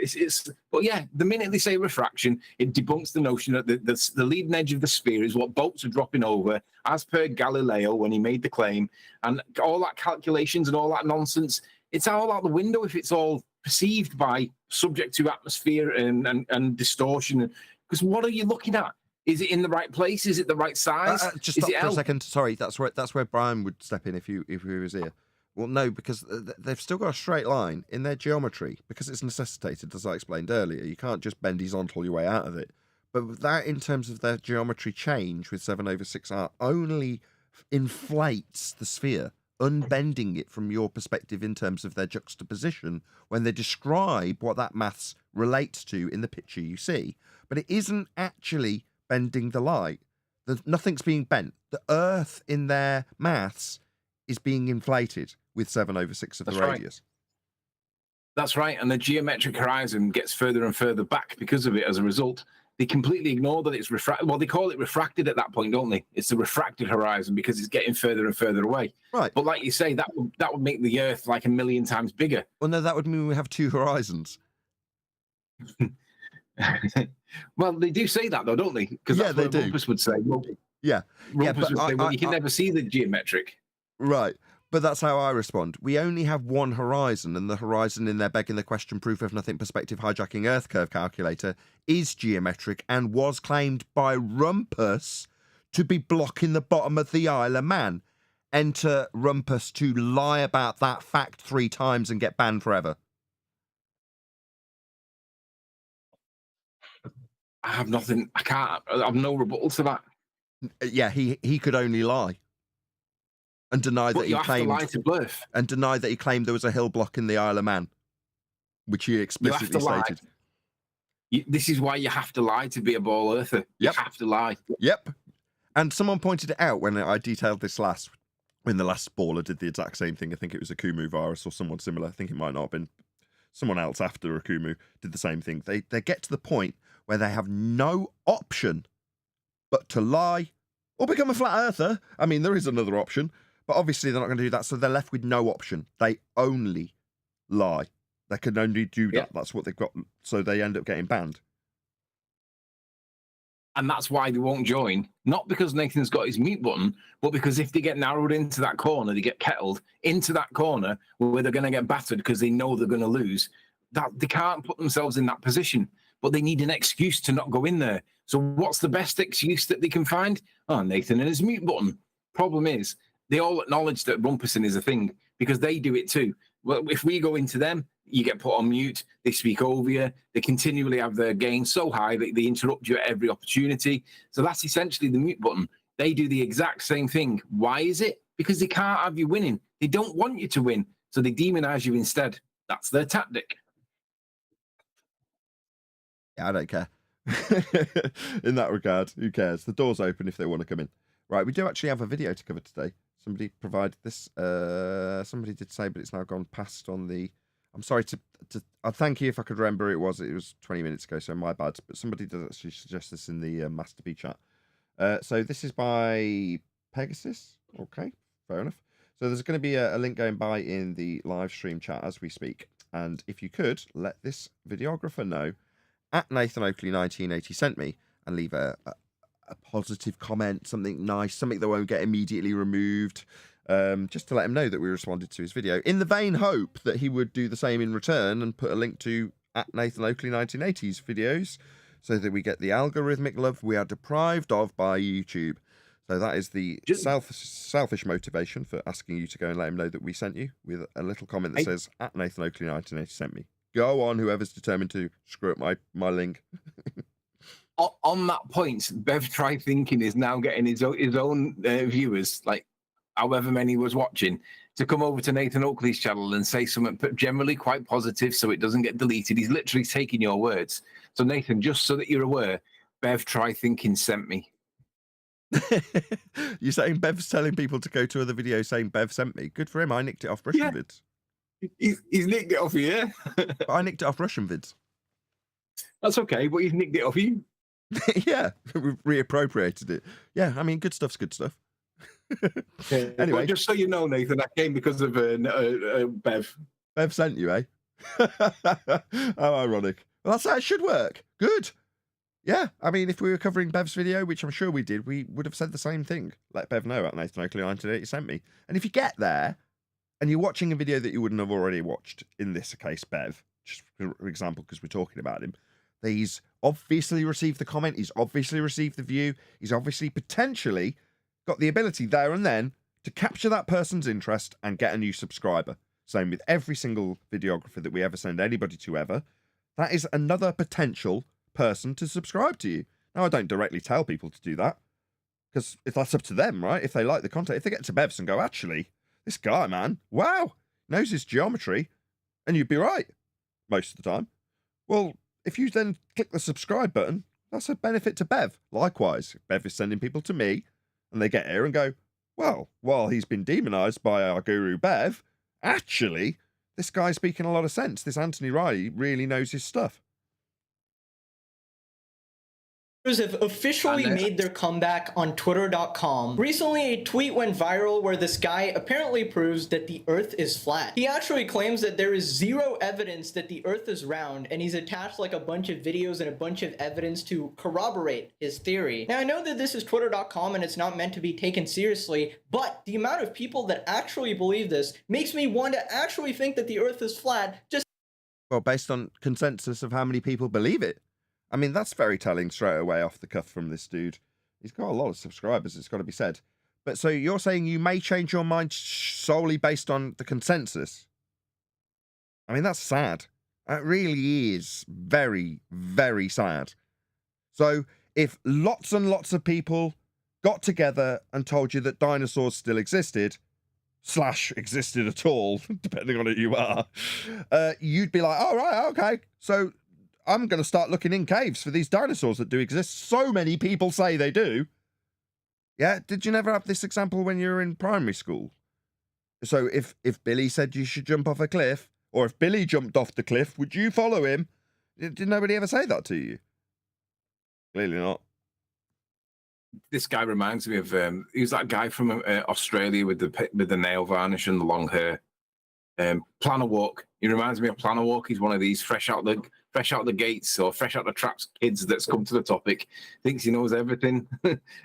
But yeah, the minute they say refraction, it debunks the notion that the leading edge of the sphere is what boats are dropping over, as per Galileo when he made the claim, and all that calculations and all that nonsense. It's all out the window if it's all perceived by subject to atmosphere and distortion. Because what are you looking at? Is it in the right place? Is it the right size? Just stop for a second. Sorry, that's where Brian would step in if he was here. Well, no, because they've still got a straight line in their geometry because it's necessitated, as I explained earlier. You can't just bend horizontal your way out of it. But that, in terms of their geometry change with 7/6R, only inflates the sphere, unbending it from your perspective in terms of their juxtaposition when they describe what that maths relates to in the picture you see. But it isn't actually bending the light. Nothing's being bent. The Earth in their maths is being inflated with 7/6 of the radius. That's right. And the geometric horizon gets further and further back because of it as a result. They completely ignore that it's refracted. Well, they call it refracted at that point, don't they? It's the refracted horizon because it's getting further and further away. Right. But like you say, that would make the Earth like 1,000,000 times bigger. Well, no, that would mean we have two horizons. Well, they do say that, though, don't they? Because Yeah, that's they what do. Rumpus would say. Well, Yeah. Rumpus would say, well, you can never see the geometric. Right. But that's how I respond. We only have one horizon, and the horizon in their begging the question proof of nothing perspective hijacking Earth curve calculator is geometric and was claimed by Rumpus to be blocking the bottom of the Isle of Man. Enter Rumpus to lie about that fact 3 times and get banned forever. I have nothing. I have no rebuttal to that. Yeah, he could only lie. And deny But that you he have claimed to lie to bluff. and deny that he claimed there was a hill block in the Isle of Man, which he explicitly lie. stated. This is why you have to lie to be a ball earther. You Yep. have to lie. Yep. And someone pointed it out when I detailed this when the last baller did the exact same thing. I think it was a Kumu virus or someone similar. I think it might not have been someone else after a Kumu did the same thing. They get to the point where they have no option but to lie or become a flat earther. I mean, there is another option, but obviously they're not going to do that. So they're left with no option. They only lie. They can only do that. Yeah. That's what they've got. So they end up getting banned. And that's why they won't join. Not because Nathan's got his mute button, but because if they get narrowed into that corner, they get kettled into that corner where they're going to get battered because they know they're going to lose. That they can't put themselves in that position, but they need an excuse to not go in there. So what's the best excuse that they can find? Oh, Nathan and his mute button. Problem is, they all acknowledge that rumpusing is a thing because they do it too. Well, if we go into them, you get put on mute, they speak over you, they continually have their gain so high that they interrupt you at every opportunity. So that's essentially the mute button. They do the exact same thing. Why is it? Because they can't have you winning. They don't want you to win, so they demonize you instead. That's their tactic. Yeah, I don't care. In that regard, who cares? The door's open if they want to come in. Right, we do actually have a video to cover today. Somebody provided this. Somebody did say, but it's now gone past on the... I'm sorry to I'd thank you if I could remember it was 20 minutes ago, so my bad. But somebody did actually suggest this in the Master B chat. So this is by Pegasus. Okay, fair enough. So there's going to be a link going by in the live stream chat as we speak. And if you could, let this videographer know at Nathan Oakley 1980 sent me and leave a positive comment, something nice, something that won't get immediately removed. Just to let him know that we responded to his video in the vain hope that he would do the same in return and put a link to at Nathan Oakley 1980s videos so that we get the algorithmic love we are deprived of by YouTube. So that is the selfish motivation for asking you to go and let him know that we sent you with a little comment that says, at Nathan Oakley 1980 sent me. Go on, whoever's determined to screw up my link. On that point, Bev Try Thinking is now getting his own viewers, like however many was watching, to come over to Nathan Oakley's channel and say something generally quite positive so it doesn't get deleted. He's literally taking your words. So Nathan, just so that you're aware, Bev Try Thinking sent me. You're saying Bev's telling people to go to other videos saying Bev sent me? Good for him. I nicked it off Russian vids. He's nicked it off here. But I nicked it off Russian vids. That's okay, but he's nicked it off you. Yeah, we've reappropriated it. Yeah, I mean, good stuff's good stuff. Anyway, just so you know, Nathan, I came because of Bev. Bev sent you, eh? How ironic. Well, that's how it should work. Good. Yeah, I mean, if we were covering Bev's video, which I'm sure we did, we would have said the same thing. Let Bev know at Nathan Oakley 1980 sent me. And if you get there and you're watching a video that you wouldn't have already watched, in this case, Bev, just for example, because we're talking about him, he's obviously received the comment, he's obviously received the view, he's obviously potentially got the ability there and then to capture that person's interest and get a new subscriber. Same with every single videographer that we ever send anybody to ever. That is another potential person to subscribe to you. Now, I don't directly tell people to do that because that's up to them, right? If they like the content, if they get to Bev's and go, actually, this guy, man, wow, knows his geometry, and you'd be right most of the time. Well, if you then click the subscribe button, that's a benefit to Bev. Likewise, Bev is sending people to me, and they get here and go, well, while he's been demonized by our guru Bev, actually, this guy's speaking a lot of sense. This Anthony Riley really knows his stuff. Have officially made their comeback on Twitter.com. Recently, a tweet went viral where this guy apparently proves that the Earth is flat. He actually claims that there is zero evidence that the Earth is round, and he's attached like a bunch of videos and a bunch of evidence to corroborate his theory. Now, I know that this is Twitter.com and it's not meant to be taken seriously, but the amount of people that actually believe this makes me want to actually think that the Earth is flat. Well, based on consensus of how many people believe it. I mean, that's very telling straight away off the cuff from this dude. He's got a lot of subscribers, it's got to be said. But so you're saying you may change your mind solely based on the consensus? I mean, that's sad. That really is very, very sad. So if lots and lots of people got together and told you that dinosaurs still existed, / existed at all, depending on who you are, you'd be like, oh, right, okay. So I'm going to start looking in caves for these dinosaurs that do exist. So many people say they do. Yeah, did you never have this example when you were in primary school? So if Billy said you should jump off a cliff, or if Billy jumped off the cliff, would you follow him? Did nobody ever say that to you? Clearly not. This guy reminds me of he was that guy from Australia with the nail varnish and the long hair. Planner Walk. He reminds me of Planner Walk. He's one of these fresh out the gates or fresh out the traps kids that's come to the topic. Thinks he knows everything.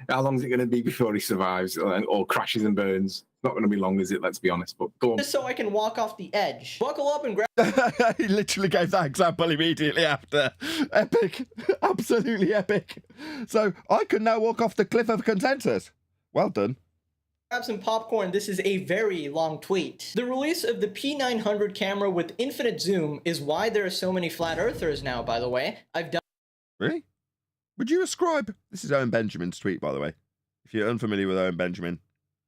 How long is it going to be before he survives or crashes and burns? Not going to be long, is it? Let's be honest. But go on. Just so I can walk off the edge. Buckle up and grab. He literally gave that example immediately after. Epic. Absolutely epic. So I can now walk off the cliff of consensus. Well done. Grab some popcorn. This is a very long tweet. The release of the P900 camera with infinite zoom is why there are so many flat earthers now, by the way. I've done. Really? Would you ascribe... This is Owen Benjamin's tweet, by the way. If you're unfamiliar with Owen Benjamin,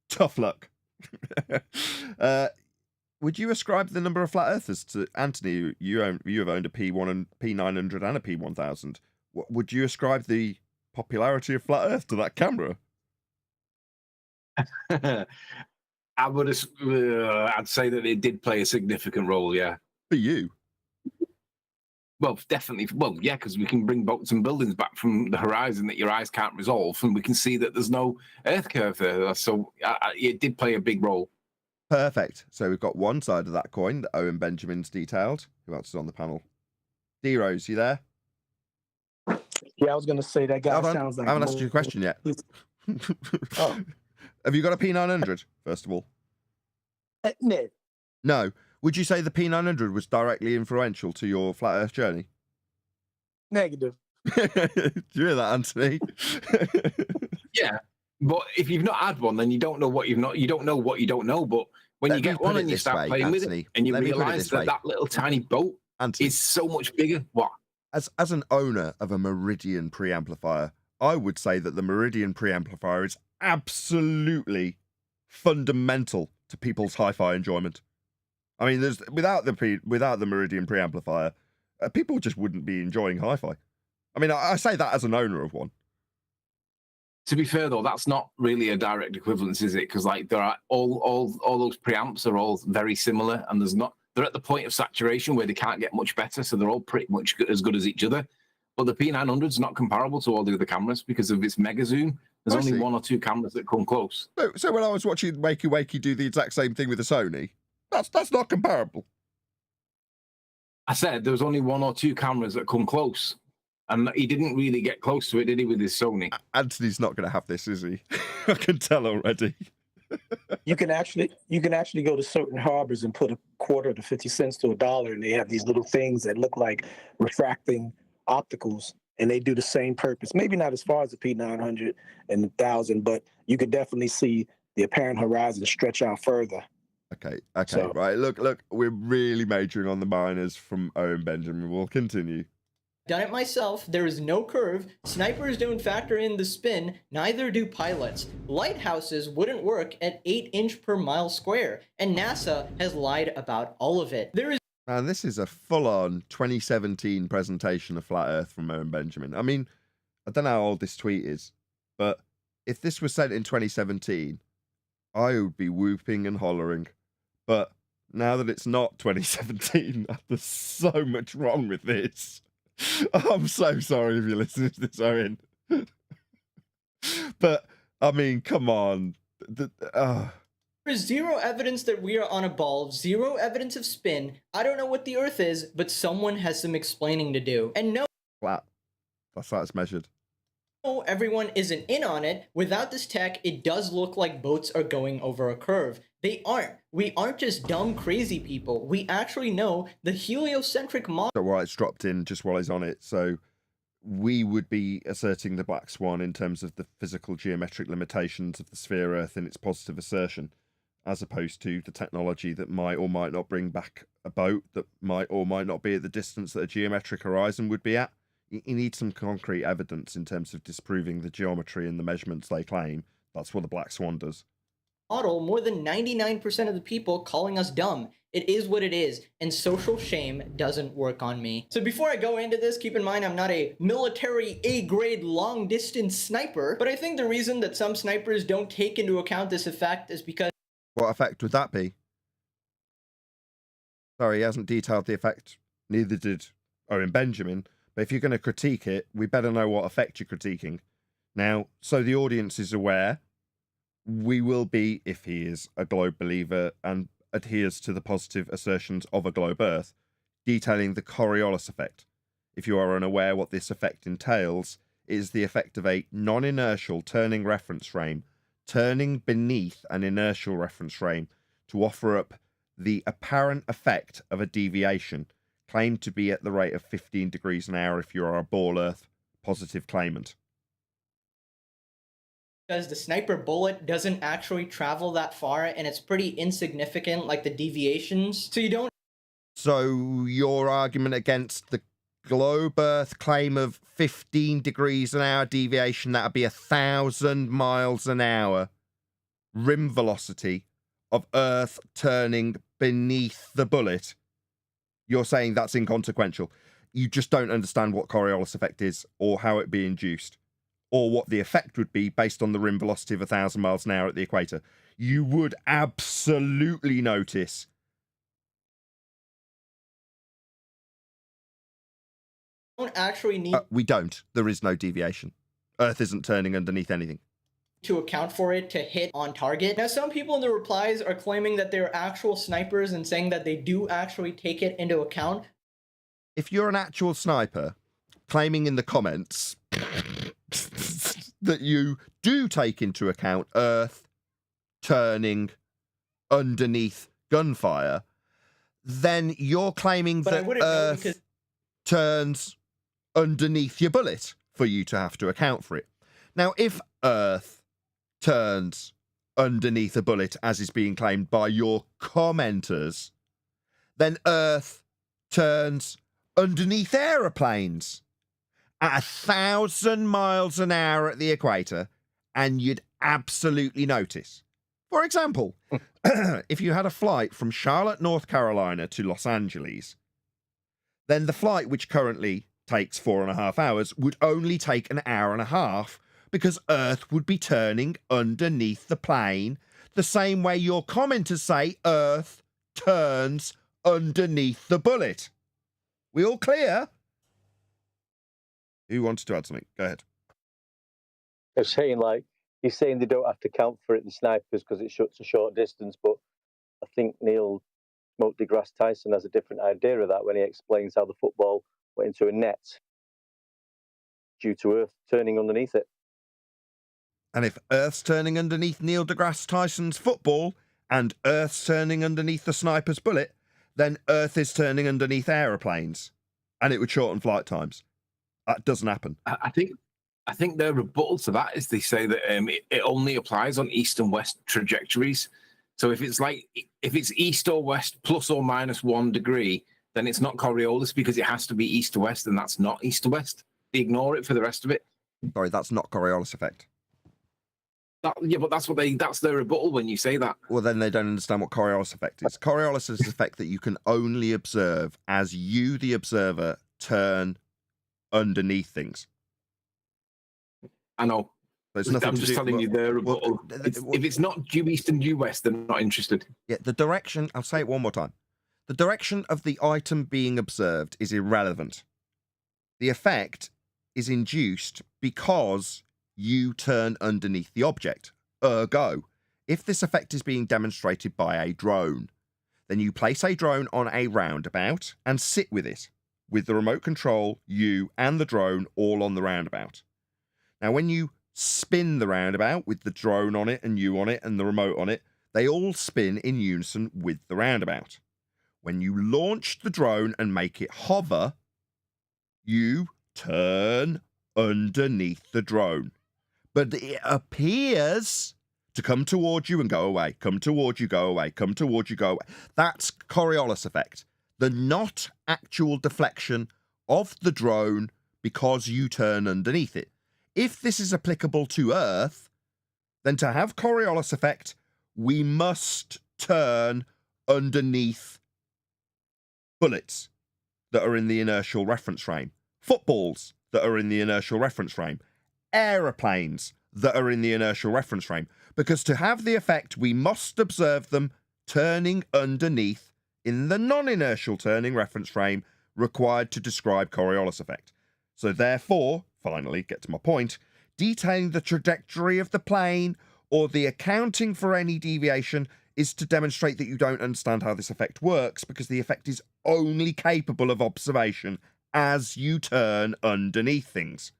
tough luck. Would you ascribe the number of flat earthers to Anthony? You have owned a P1 and P900 and a P1000. Would you ascribe the popularity of flat earth to that camera? I would. I'd say that it did play a significant role. Yeah. For you? Well, definitely. Well, yeah, because we can bring boats and buildings back from the horizon that your eyes can't resolve, and we can see that there's no Earth curve there. So it did play a big role. Perfect. So we've got one side of that coin that Owen Benjamin's detailed. Who else is on the panel? D-Rose, you there? Yeah, I was going to say that guy sounds like... I haven't asked you a question yet. Oh. Have you got a P900, first of all? No. No. Would you say the P900 was directly influential to your flat Earth journey? Negative. Do you hear that, Anthony? Yeah, but if you've not had one, then you don't know what you don't know what you don't know. But when Let you me get put one it and you this start way, playing with Anthony. it, and you Let me put it realise this that way. that little tiny boat Anthony, is so much bigger. What? as an owner of a Meridian preamplifier, I would say that the Meridian preamplifier is absolutely fundamental to people's hi-fi enjoyment. I mean, without the Meridian preamplifier, people just wouldn't be enjoying hi-fi. I mean, I say that as an owner of one. To be fair though, that's not really a direct equivalence, is it? Because like there are all those preamps are all very similar, and they're at the point of saturation where they can't get much better, so they're all pretty much as good as each other. But the P900 is not comparable to all the other cameras because of its mega zoom. There's only one or two cameras that come close. So when I was watching Wakey Wakey do the exact same thing with the Sony, that's not comparable. I said there was only one or two cameras that come close. And he didn't really get close to it, did he, with his Sony? Anthony's not going to have this, is he? I can tell already. You can actually go to certain harbors and put a quarter to 50 cents to $1, and they have these little things that look like refracting opticals, and they do the same purpose. Maybe not as far as the P900 and the 1000, but you could definitely see the apparent horizon stretch out further. Okay, right. Look, we're really majoring on the minors from Owen Benjamin. We'll continue. Done it myself, there is no curve, snipers don't factor in the spin, neither do pilots. Lighthouses wouldn't work at 8" per mile square, and NASA has lied about all of it. There is And this is a full-on 2017 presentation of Flat Earth from Owen Benjamin. I mean, I don't know how old this tweet is, but if this was sent in 2017, I would be whooping and hollering. But now that it's not 2017, there's so much wrong with this. I'm so sorry if you're listening to this, Owen. But, I mean, come on. There is zero evidence that we are on a ball, zero evidence of spin. I don't know what the Earth is, but someone has some explaining to do. And no, Flat. That's how it's measured. everyone isn't in on it. Without this tech, it does look like boats are going over a curve. They aren't. We aren't just dumb, crazy people. We actually know the heliocentric model. So why it's dropped in just while he's on it. So we would be asserting the black swan in terms of the physical geometric limitations of the sphere Earth in its positive assertion, as opposed to the technology that might or might not bring back a boat that might or might not be at the distance that a geometric horizon would be at. You need some concrete evidence in terms of disproving the geometry and the measurements they claim. That's what the black swan does. More than 99% of the people calling us dumb. It is what it is, and social shame doesn't work on me. So before I go into this, keep in mind I'm not a military A-grade long-distance sniper, but I think the reason that some snipers don't take into account this effect is because... What effect would that be? Sorry, he hasn't detailed the effect. Neither did Owen Benjamin. But if you're going to critique it, we better know what effect you're critiquing. Now, so the audience is aware, we will be, if he is a globe believer and adheres to the positive assertions of a globe Earth, detailing the Coriolis effect. If you are unaware what this effect entails, it is the effect of a non-inertial turning reference frame turning beneath an inertial reference frame to offer up the apparent effect of a deviation, claimed to be at the rate of 15 degrees an hour if you are a ball Earth positive claimant. Because the sniper bullet doesn't actually travel that far, and it's pretty insignificant, like the deviations. So you don't... So your argument against the globe Earth claim of 15 degrees an hour deviation, that would be 1,000 miles an hour rim velocity of Earth turning beneath the bullet. You're saying that's inconsequential. You just don't understand what Coriolis effect is, or how it be induced, or what the effect would be based on the rim velocity of 1,000 miles an hour at the equator. You would absolutely notice. Don't actually need We don't. There is no deviation. Earth isn't turning underneath anything to account for it to hit on target. Now, some people in the replies are claiming that they're actual snipers and saying that they do actually take it into account. If you're an actual sniper, claiming in the comments that you do take into account Earth turning underneath gunfire, then you're claiming But I that wouldn't know Earth because turns underneath your bullet for you to have to account for it. Now, if Earth turns underneath a bullet, as is being claimed by your commenters, then Earth turns underneath aeroplanes at 1,000 miles an hour at the equator, and you'd absolutely notice. For example, if you had a flight from Charlotte, North Carolina to Los Angeles, then the flight, which currently takes 4.5 hours, would only take an hour and a half because Earth would be turning underneath the plane, the same way your commenters say Earth turns underneath the bullet. We all clear? Who wanted to add something? Go ahead. They're saying, like, he's saying they don't have to count for it, the snipers, because it's a short distance, but I think Neil Smoke deGrasse Tyson has a different idea of that when he explains how the football went into a net due to Earth turning underneath it. And if Earth's turning underneath Neil deGrasse Tyson's football and Earth's turning underneath the sniper's bullet, then Earth is turning underneath aeroplanes, and it would shorten flight times. That doesn't happen. I think their rebuttal to that is they say that it only applies on east and west trajectories. So if it's east or west plus or minus 1 degree, then it's not Coriolis because it has to be east to west, and that's not east to west. They ignore it for the rest of it. Sorry, that's not Coriolis effect. Yeah, but that's their rebuttal when you say that. Well, then they don't understand what Coriolis effect is. Coriolis is an effect that you can only observe as you, the observer, turn underneath things. I know. There's nothing I'm to just do- telling you their rebuttal. If it's not due east and due west, they're not interested. Yeah, the direction, I'll say it one more time. The direction of the item being observed is irrelevant. The effect is induced because you turn underneath the object. Ergo, if this effect is being demonstrated by a drone, then you place a drone on a roundabout and sit with it, with the remote control, you and the drone all on the roundabout. Now, when you spin the roundabout with the drone on it and you on it and the remote on it, they all spin in unison with the roundabout. When you launch the drone and make it hover, you turn underneath the drone. But it appears to come towards you and go away, come toward you, go away, come toward you, go away. That's Coriolis effect. The not actual deflection of the drone because you turn underneath it. If this is applicable to Earth, then to have Coriolis effect, we must turn underneath bullets that are in the inertial reference frame, footballs that are in the inertial reference frame, aeroplanes that are in the inertial reference frame. Because to have the effect, we must observe them turning underneath in the non-inertial turning reference frame required to describe Coriolis effect. So therefore, finally, get to my point, detailing the trajectory of the plane or the accounting for any deviation is to demonstrate that you don't understand how this effect works, because the effect is only capable of observation as you turn underneath things.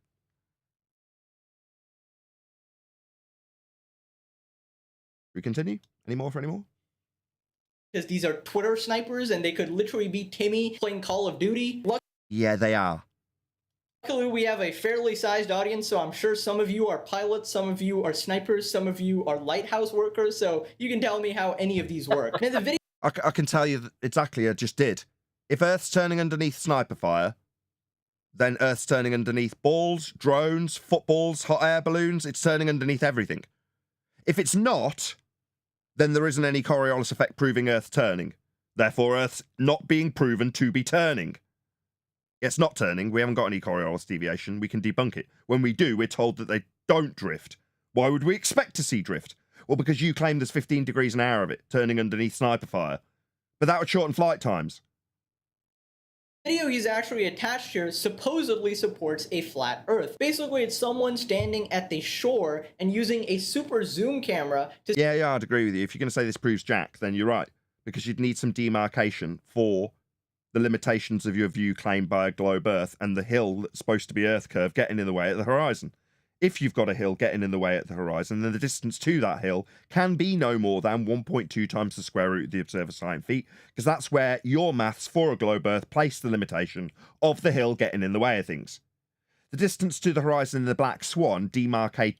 We continue? Any more? because these are Twitter snipers and they could literally be Timmy playing Call of Duty. Yeah, they are. Luckily, we have a fairly sized audience, so I'm sure some of you are pilots, some of you are snipers, some of you are lighthouse workers, so you can tell me how any of these work. And the video I can tell you exactly, I just did. If Earth's turning underneath sniper fire, then Earth's turning underneath balls, drones, footballs, hot air balloons. It's turning underneath everything. If it's not, then there isn't any Coriolis effect proving Earth's turning. Therefore, Earth's not being proven to be turning. It's not turning. We haven't got any Coriolis deviation. We can debunk it. When we do, we're told that they don't drift. Why would we expect to see drift? Well, because you claim there's 15 degrees an hour of it turning underneath sniper fire. But that would shorten flight times. video he's actually attached here supposedly supports a flat Earth. Basically, it's someone standing at the shore and using a super zoom camera to... Yeah, I'd agree with you. If you're going to say this proves Jack, then you're right. Because you'd need some demarcation for the limitations of your view claimed by a globe Earth and the hill that's supposed to be Earth curve getting in the way at the horizon. If you've got a hill getting in the way at the horizon, then the distance to that hill can be no more than 1.2 times the square root of the observer's height in feet, because that's where your maths for a globe Earth place the limitation of the hill getting in the way of things. The distance to the horizon in the black swan, denoted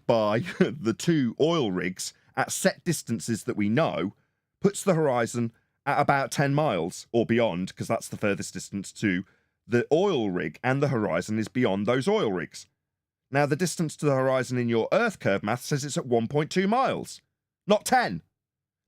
by the two oil rigs at set distances that we know, puts the horizon at about 10 miles or beyond, because that's the furthest distance to the oil rig, and the horizon is beyond those oil rigs. Now, the distance to the horizon in your Earth curve math says it's at 1.2 miles, not 10.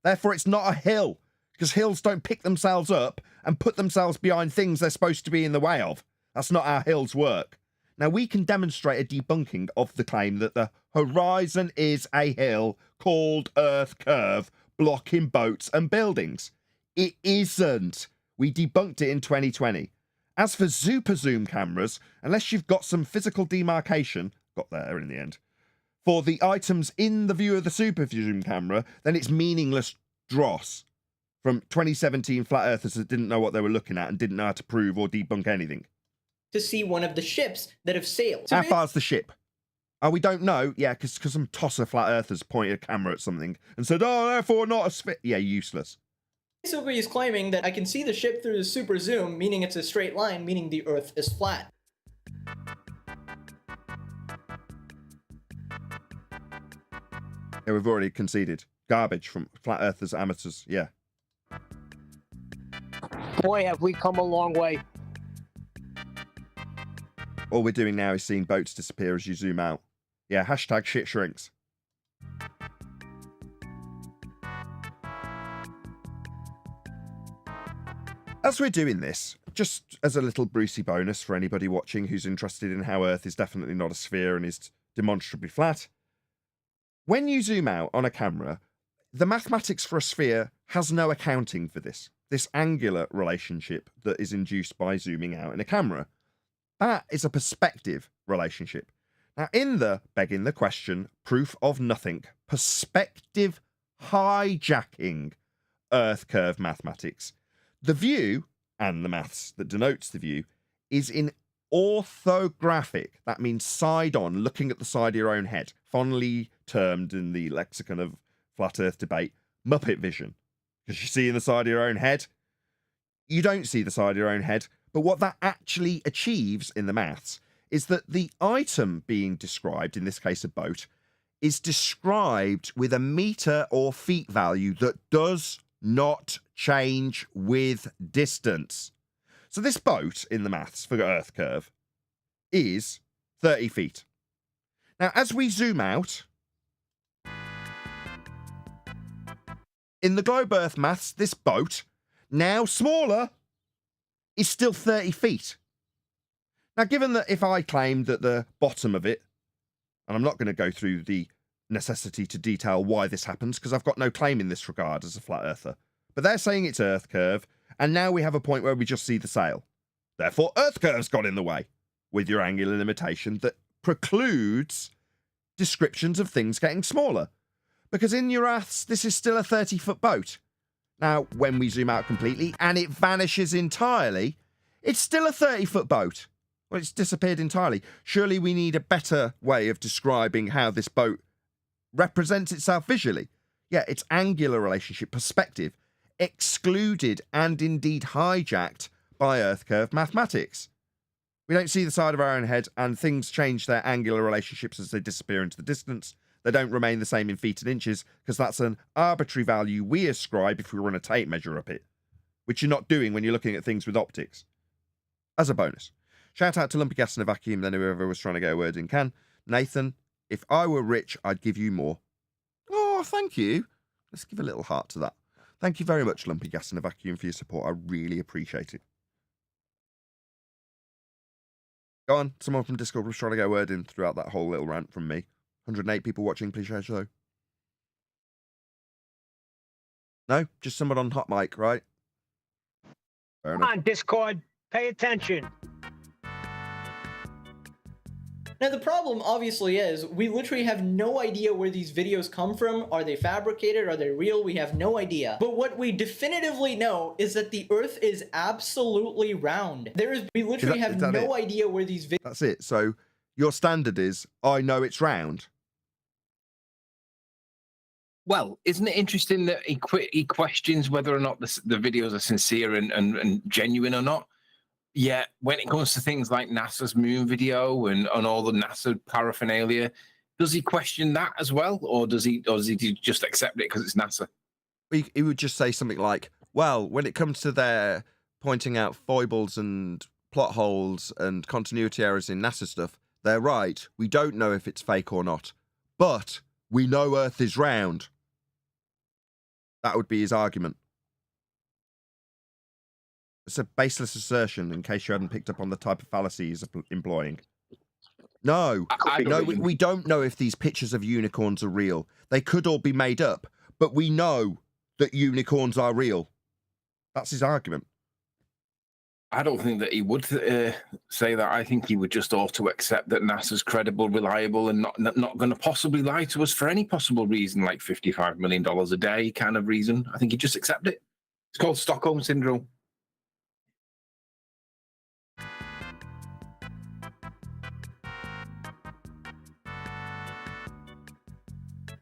Therefore, it's not a hill, because hills don't pick themselves up and put themselves behind things they're supposed to be in the way of. That's not how hills work. Now, we can demonstrate a debunking of the claim that the horizon is a hill called Earth curve, blocking boats and buildings. It isn't. We debunked it in 2020. As for super zoom cameras, unless you've got some physical demarcation, got there in the end, for the items in the view of the super zoom camera, then it's meaningless dross from 2017 flat earthers that didn't know what they were looking at and didn't know how to prove or debunk anything. To see one of the ships that have sailed. How far's the ship? Oh, we don't know. Yeah, because some tosser flat earthers pointed a camera at something and said, oh, therefore not a sphere. Yeah, useless. Basically, he's claiming that I can see the ship through the super zoom, meaning it's a straight line, meaning the Earth is flat. Yeah, we've already conceded. Garbage from flat earthers, amateurs. Yeah. Boy, have we come a long way. All we're doing now is seeing boats disappear as you zoom out. Yeah, hashtag shit shrinks. As we're doing this, just as a little Brucey bonus for anybody watching who's interested in how Earth is definitely not a sphere and is demonstrably flat, when you zoom out on a camera, the mathematics for a sphere has no accounting for this angular relationship that is induced by zooming out in a camera. That is a perspective relationship. Now, in the begging the question, proof of nothing, perspective hijacking Earth curve mathematics, the view, and the maths that denotes the view, is in orthographic. That means side on, looking at the side of your own head, fondly termed in the lexicon of flat Earth debate, Muppet vision. Because you see in the side of your own head, you don't see the side of your own head, but what that actually achieves in the maths is that the item being described, in this case a boat, is described with a meter or feet value that does not change with distance. So this boat in the maths for Earth curve is 30 feet. Now, as we zoom out, in the globe Earth maths, this boat, now smaller, is still 30 feet. Now, given that if I claimed that the bottom of it, and I'm not going to go through the necessity to detail why this happens, because I've got no claim in this regard as a flat earther, but they're saying it's Earth curve, and now we have a point where we just see the sail. Therefore, Earth curve's got in the way, with your angular limitation that precludes descriptions of things getting smaller. Because in your maths, this is still a 30-foot boat. Now, when we zoom out completely, and it vanishes entirely, it's still a 30-foot boat. Well, it's disappeared entirely. Surely we need a better way of describing how this boat represents itself visually. Yeah, its angular relationship, perspective, excluded and indeed hijacked by Earth curve mathematics. We don't see the side of our own head, and things change their angular relationships as they disappear into the distance. They don't remain the same in feet and inches, because that's an arbitrary value we ascribe if we run a tape measure up it, which you're not doing when you're looking at things with optics. As a bonus, shout out to Lumpy Gas and a Vacuum, then whoever was trying to get a word in can. Nathan, if I were rich, I'd give you more. Oh, thank you. Let's give a little heart to that. Thank you very much, Lumpy Gas and a Vacuum, for your support. I really appreciate it. Go on, someone from Discord was trying to get a word in throughout that whole little rant from me. 108 people watching, please share show. No? Just someone on hot mic, right? Fair Come enough. on, Discord, pay attention. Now, the problem obviously is we literally have no idea where these videos come from. Are they fabricated? Are they real? We have no idea. But what we definitively know is that the Earth is absolutely round. We literally have no idea where these videos... That's it. So your standard is, I know it's round. Well, isn't it interesting that he questions whether or not the videos are sincere and genuine or not? Yet when it comes to things like NASA's moon video and all the NASA paraphernalia, does he question that as well, or does he just accept it because it's NASA? He would just say something like, well, when it comes to their pointing out foibles and plot holes and continuity errors in NASA stuff, they're right. We don't know if it's fake or not, but we know Earth is round. That would be his argument. It's a baseless assertion, in case you hadn't picked up on the type of fallacy he's employing. No, we don't know if these pictures of unicorns are real. They could all be made up, but we know that unicorns are real. That's his argument. I don't think that he would say that. I think he would just auto accept that NASA's credible, reliable, and not going to possibly lie to us for any possible reason, like $55 million a day kind of reason. I think he'd just accept it. It's called Stockholm Syndrome.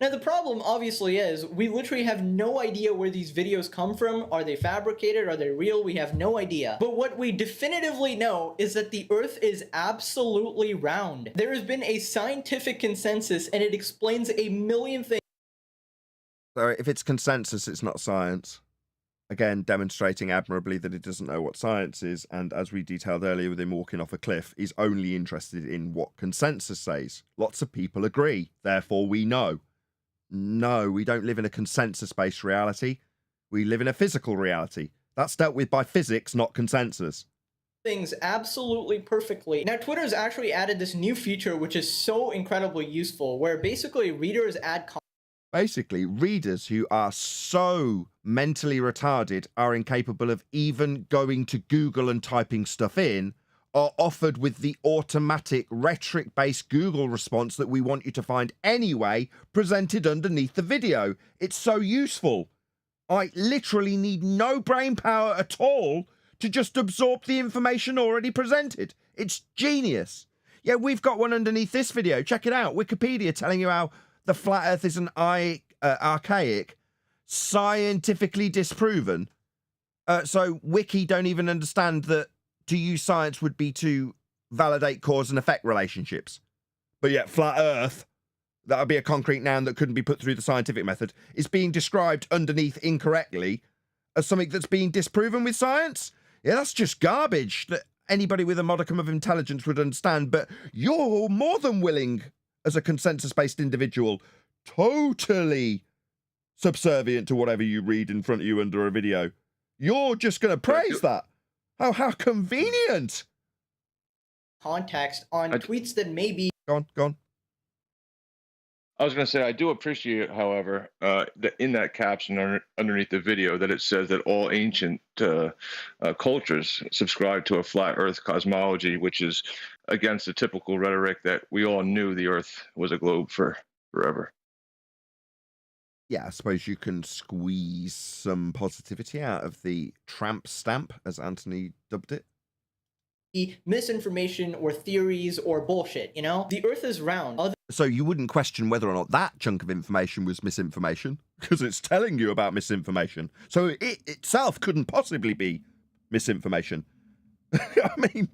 Now, the problem obviously is we literally have no idea where these videos come from. Are they fabricated? Are they real? We have no idea. But what we definitively know is that the Earth is absolutely round. There has been a scientific consensus, and it explains a million things. So if it's consensus, it's not science. Again, demonstrating admirably that it doesn't know what science is, and as we detailed earlier with him walking off a cliff, he's only interested in what consensus says. Lots of people agree, therefore we know. No, we don't live in a consensus-based reality. We live in a physical reality. That's dealt with by physics, not consensus. Things absolutely perfectly. Now, Twitter's actually added this new feature, which is so incredibly useful, where basically readers add comments. Basically, readers who are so mentally retarded are incapable of even going to Google and typing stuff in, are offered with the automatic rhetoric-based Google response that we want you to find anyway, presented underneath the video. It's so useful. I literally need no brain power at all to just absorb the information already presented. It's genius. Yeah, we've got one underneath this video. Check it out. Wikipedia telling you how the flat earth is an archaic, scientifically disproven. So Wiki don't even understand that to use science would be to validate cause and effect relationships. But yet flat earth, that would be a concrete noun that couldn't be put through the scientific method, is being described underneath incorrectly as something that's being disproven with science. Yeah, that's just garbage that anybody with a modicum of intelligence would understand, but you're more than willing, as a consensus-based individual, totally subservient to whatever you read in front of you under a video. You're just going to praise that. Oh, how convenient. Context on tweets that may be... Go on. I was going to say, I do appreciate, however, that in that caption underneath the video that it says that all ancient cultures subscribe to a flat earth cosmology, which is against the typical rhetoric that we all knew the earth was a globe for forever. Yeah, I suppose you can squeeze some positivity out of the tramp stamp, as Anthony dubbed it. Misinformation or theories or bullshit, you know? The earth is round. So you wouldn't question whether or not that chunk of information was misinformation, because it's telling you about misinformation. So it itself couldn't possibly be misinformation. I mean,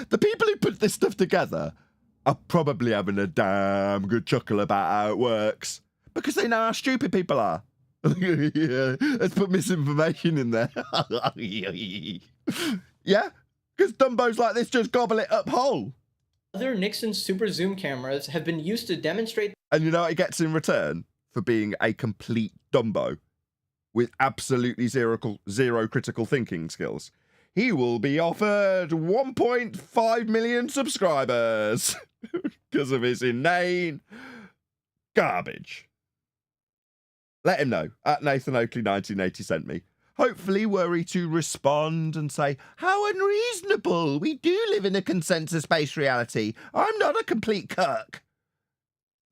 the people who put this stuff together are probably having a damn good chuckle about how it works, because they know how stupid people are. Yeah, let's put misinformation in there. Yeah? Because dumbos like this just gobble it up whole. Other Nixon super zoom cameras have been used to demonstrate... And you know what he gets in return for being a complete dumbo with absolutely zero critical thinking skills? He will be offered 1.5 million subscribers because of his inane garbage. Let him know. At Nathan Oakley 1980 sent me. hopefully worry to respond and say, how unreasonable, we do live in a consensus-based reality, I'm not a complete kirk.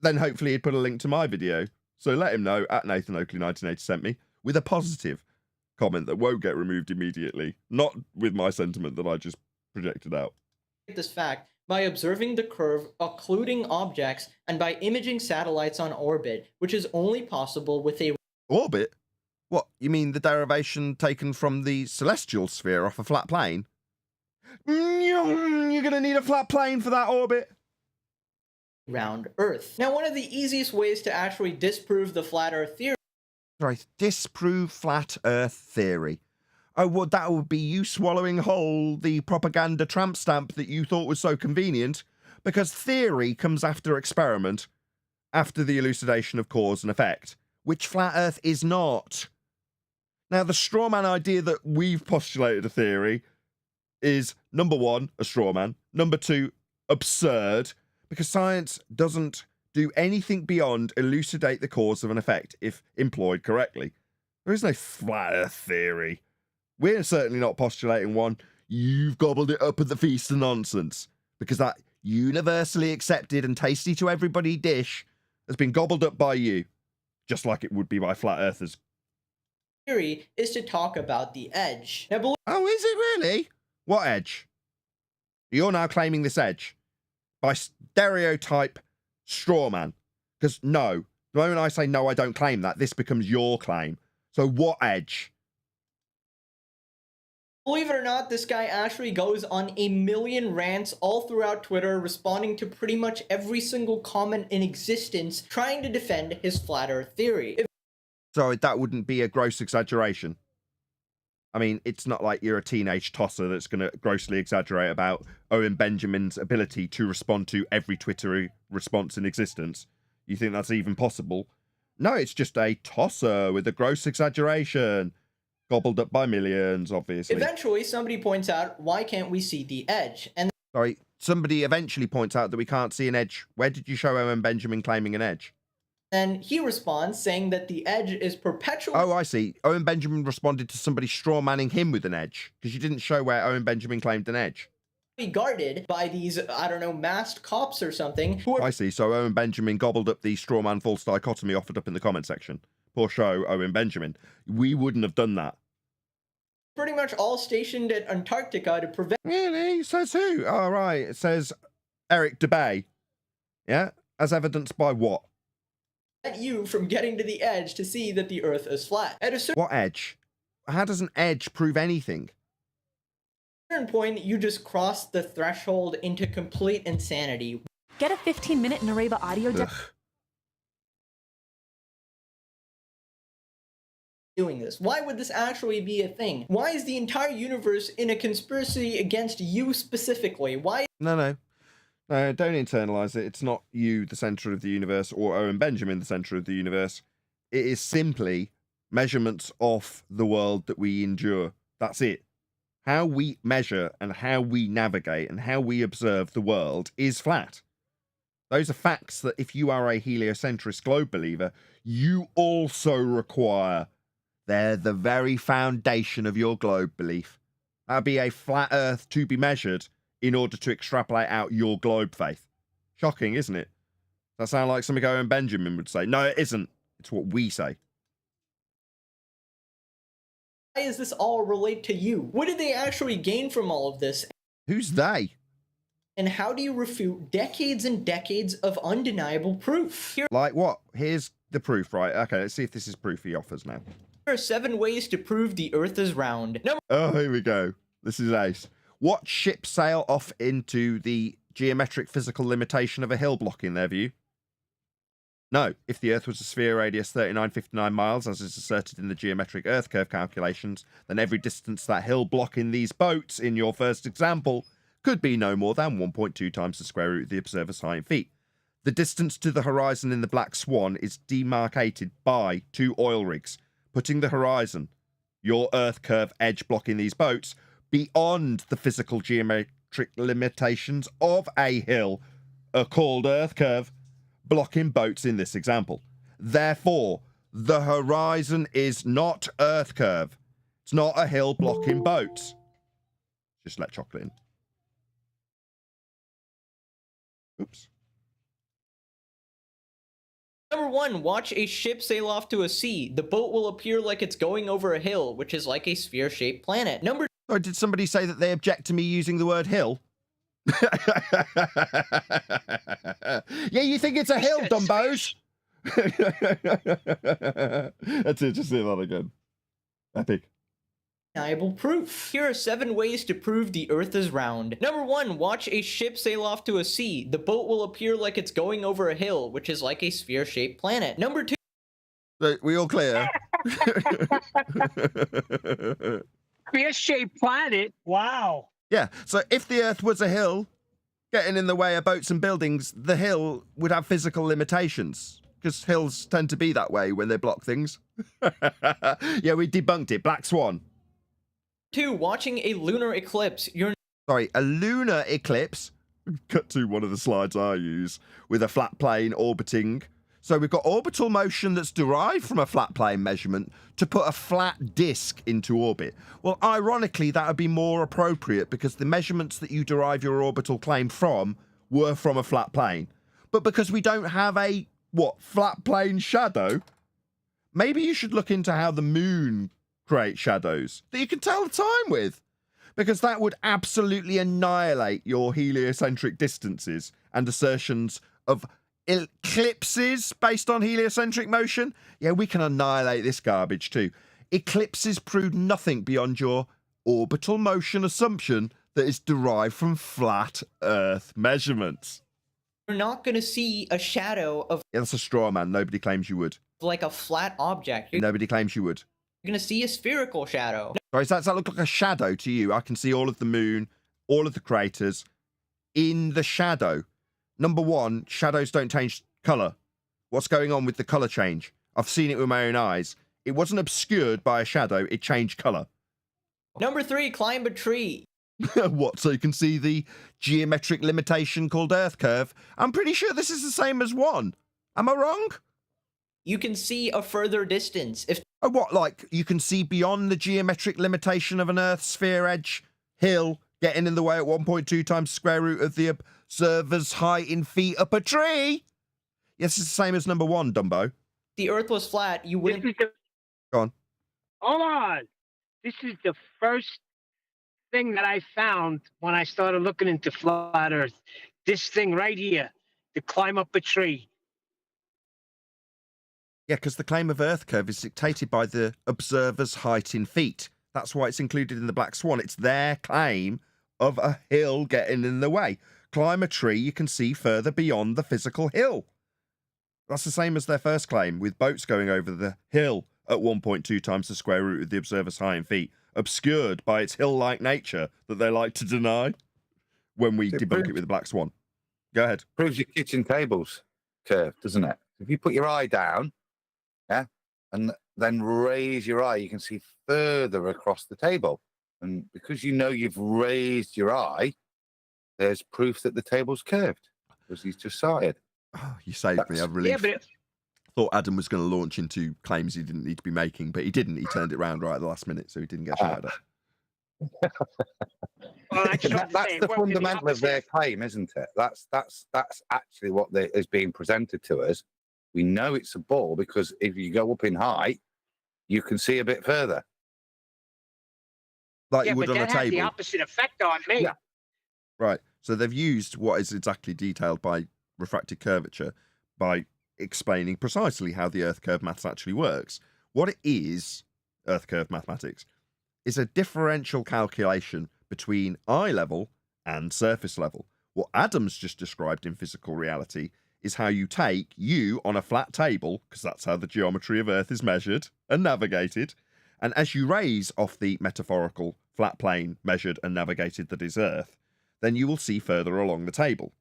Then hopefully he'd put a link to my video. So let him know, at Nathan Oakley 1980 sent me, with a positive comment that won't get removed immediately, not with my sentiment that I just projected out. This fact by observing the curve occluding objects and by imaging satellites on orbit, which is only possible with a Orbit? What, you mean the derivation taken from the celestial sphere off a flat plane? You're gonna need a flat plane for that orbit. round Earth. Now, one of the easiest ways to actually disprove the flat Earth theory Right, disprove flat Earth theory. Oh, well, that would be you swallowing whole the propaganda tramp stamp that you thought was so convenient, because theory comes after experiment, after the elucidation of cause and effect, which flat Earth is not. Now, the straw man idea that we've postulated a theory is, number one, a straw man, number two, absurd, because science doesn't do anything beyond elucidate the cause of an effect if employed correctly. There is no flat Earth theory. We're certainly not postulating one. You've gobbled it up at the feast of nonsense, because that universally accepted and tasty to everybody dish has been gobbled up by you, just like it would be by flat earthers. theory is to talk about the edge. Now, Oh, is it really? What edge? You're now claiming this edge by stereotype straw man. Because no, the moment I say no, I don't claim that, this becomes your claim. So what edge? believe it or not, this guy actually goes on a million rants all throughout Twitter, responding to pretty much every single comment in existence, trying to defend his flat Earth theory. So that wouldn't be a gross exaggeration. I mean, it's not like you're a teenage tosser that's going to grossly exaggerate about Owen Benjamin's ability to respond to every Twitter response in existence. You think that's even possible? No, it's just a tosser with a gross exaggeration. Gobbled up by millions, obviously. Eventually, somebody points out, why can't we see the edge? And Sorry, somebody eventually points out that we can't see an edge. Where did you show Owen Benjamin claiming an edge? then he responds saying that the edge is perpetually... Oh, I see. Owen Benjamin responded to somebody straw-manning him with an edge, because you didn't show where Owen Benjamin claimed an edge. guarded by these, I don't know, masked cops or something. Who are I see. So Owen Benjamin gobbled up the straw man false dichotomy offered up in the comment section. Poor show, Owen Benjamin. We wouldn't have done that. pretty much all stationed at Antarctica to prevent... Really? Says who? Oh, right. It says Eric DeBay. Yeah? As evidenced by what? you from getting to the edge to see that the Earth is flat. At a certain What edge? How does an edge prove anything? point, you just cross the threshold into complete insanity. Get a 15-minute Nareva audio doing this. Why would this actually be a thing? Why is the entire universe in a conspiracy against you specifically? Why? No, don't internalize it. It's not you, the center of the universe, or Owen Benjamin, the center of the universe. It is simply measurements of the world that we endure. That's it. How we measure and how we navigate and how we observe the world is flat. Those are facts that if you are a heliocentrist globe believer, you also require. They're the very foundation of your globe belief. That'd be a flat earth to be measured in order to extrapolate out your globe faith. Shocking, isn't it? That sound like something Owen Benjamin would say? No, it isn't. It's what we say. Why does this all relate to you? What did they actually gain from all of this? Who's they? And how do you refute decades and decades of undeniable proof? Here Like what? Here's the proof, right? Okay, let's see if this is proof he offers now. are 7 ways to prove the Earth is round. Number Oh, here we go. This is ace. What ships sail off into the geometric physical limitation of a hill block in their view? No, if the Earth was a sphere radius 3959 miles, as is asserted in the geometric Earth curve calculations, then every distance that hill block in these boats, in your first example, could be no more than 1.2 times the square root of the observer's height in feet. The distance to the horizon in the Black Swan is demarcated by 2 oil rigs, putting the horizon, your Earth curve edge block in these boats, beyond the physical geometric limitations of a hill, called Earth curve, blocking boats in this example. Therefore, the horizon is not Earth curve. It's not a hill blocking boats. Just let chocolate in. Oops. Number 1, watch a ship sail off to a sea. The boat will appear like it's going over a hill, which is like a sphere-shaped planet. Number Sorry, did somebody say that they object to me using the word hill? Yeah, you think it's a hill, Dumbos? That's it, just say that again. Epic. undeniable proof. Here are 7 ways to prove the Earth is round. Number 1, watch a ship sail off to a sea. The boat will appear like it's going over a hill, which is like a sphere-shaped planet. Number 2, We all clear? Sphere-shaped planet? Wow. Yeah, so if the Earth was a hill, getting in the way of boats and buildings, the hill would have physical limitations. Because hills tend to be that way when they block things. Yeah, we debunked it. Black Swan. 2, watching a lunar eclipse. Sorry, a lunar eclipse. Cut to one of the slides I use with a flat plane orbiting. So we've got orbital motion that's derived from a flat plane measurement to put a flat disk into orbit. Well, ironically, that would be more appropriate because the measurements that you derive your orbital claim from were from a flat plane. But because we don't have a, flat plane shadow, maybe you should look into how the moon creates shadows that you can tell the time with. Because that would absolutely annihilate your heliocentric distances and assertions of eclipses based on heliocentric motion. Yeah, we can annihilate this garbage too. Eclipses prove nothing beyond your orbital motion assumption that is derived from flat Earth measurements. You're not going to see a shadow of Yeah, that's a straw man. Nobody claims you would. like a flat object. You're Nobody claims you would. going to see a spherical shadow. Sorry, does that look like a shadow to you? I can see all of the moon, all of the craters in the shadow. Number 1, shadows don't change colour. What's going on with the colour change? I've seen it with my own eyes. It wasn't obscured by a shadow, it changed colour. Number 3, climb a tree. What, so you can see the geometric limitation called Earth curve? I'm pretty sure this is the same as 1. Am I wrong? You can see a further distance. If Oh, what, like you can see beyond the geometric limitation of an Earth sphere edge hill getting in the way at 1.2 times the square root of the observer's height in feet up a tree? Yes, it's the same as number 1, Dumbo. the Earth was flat, you wouldn't. Go on. Hold on. This is the first thing that I found when I started looking into flat Earth. This thing right here, to climb up a tree. Yeah, because the claim of Earth curve is dictated by the observer's height in feet. That's why it's included in the Black Swan. It's their claim of a hill getting in the way. Climb a tree, you can see further beyond the physical hill. That's the same as their first claim, with boats going over the hill at 1.2 times the square root of the observer's height in feet, obscured by its hill-like nature that they like to deny when we debunk it with the Black Swan. Go ahead. Proves your kitchen table's curved, doesn't it? If you put your eye down, yeah, and then raise your eye, you can see further across the table. And because you know you've raised your eye, there's proof that the table's curved, because he's just started. Oh, you saved me. I'm relieved. Yeah, but Thought Adam was going to launch into claims he didn't need to be making, but he didn't. He turned it around right at the last minute, so he didn't get shouted at. That's the fundamental of their claim, isn't it? That's actually what is being presented to us. We know it's a ball because if you go up in height, you can see a bit further. Like yeah, you would but on a that had the table. opposite effect on me. Yeah. Right. So they've used what is exactly detailed by refracted curvature by explaining precisely how the Earth curve maths actually works. What it is, Earth curve mathematics, is a differential calculation between eye level and surface level. What Adam's just described in physical reality is how you take you on a flat table, because that's how the geometry of Earth is measured and navigated, and as you raise off the metaphorical flat plane measured and navigated that is Earth, then you will see further along the table.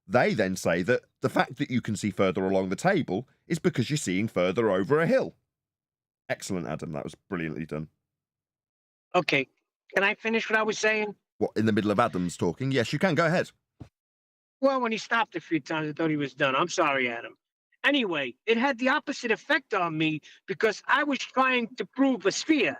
They then say that the fact that you can see further along the table is because you're seeing further over a hill. Excellent, Adam. That was brilliantly done. Okay. Can I finish what I was saying? What, in the middle of Adam's talking? Yes, you can. Go ahead. Well, when he stopped a few times, I thought he was done. I'm sorry, Adam. Anyway, it had the opposite effect on me because I was trying to prove a sphere.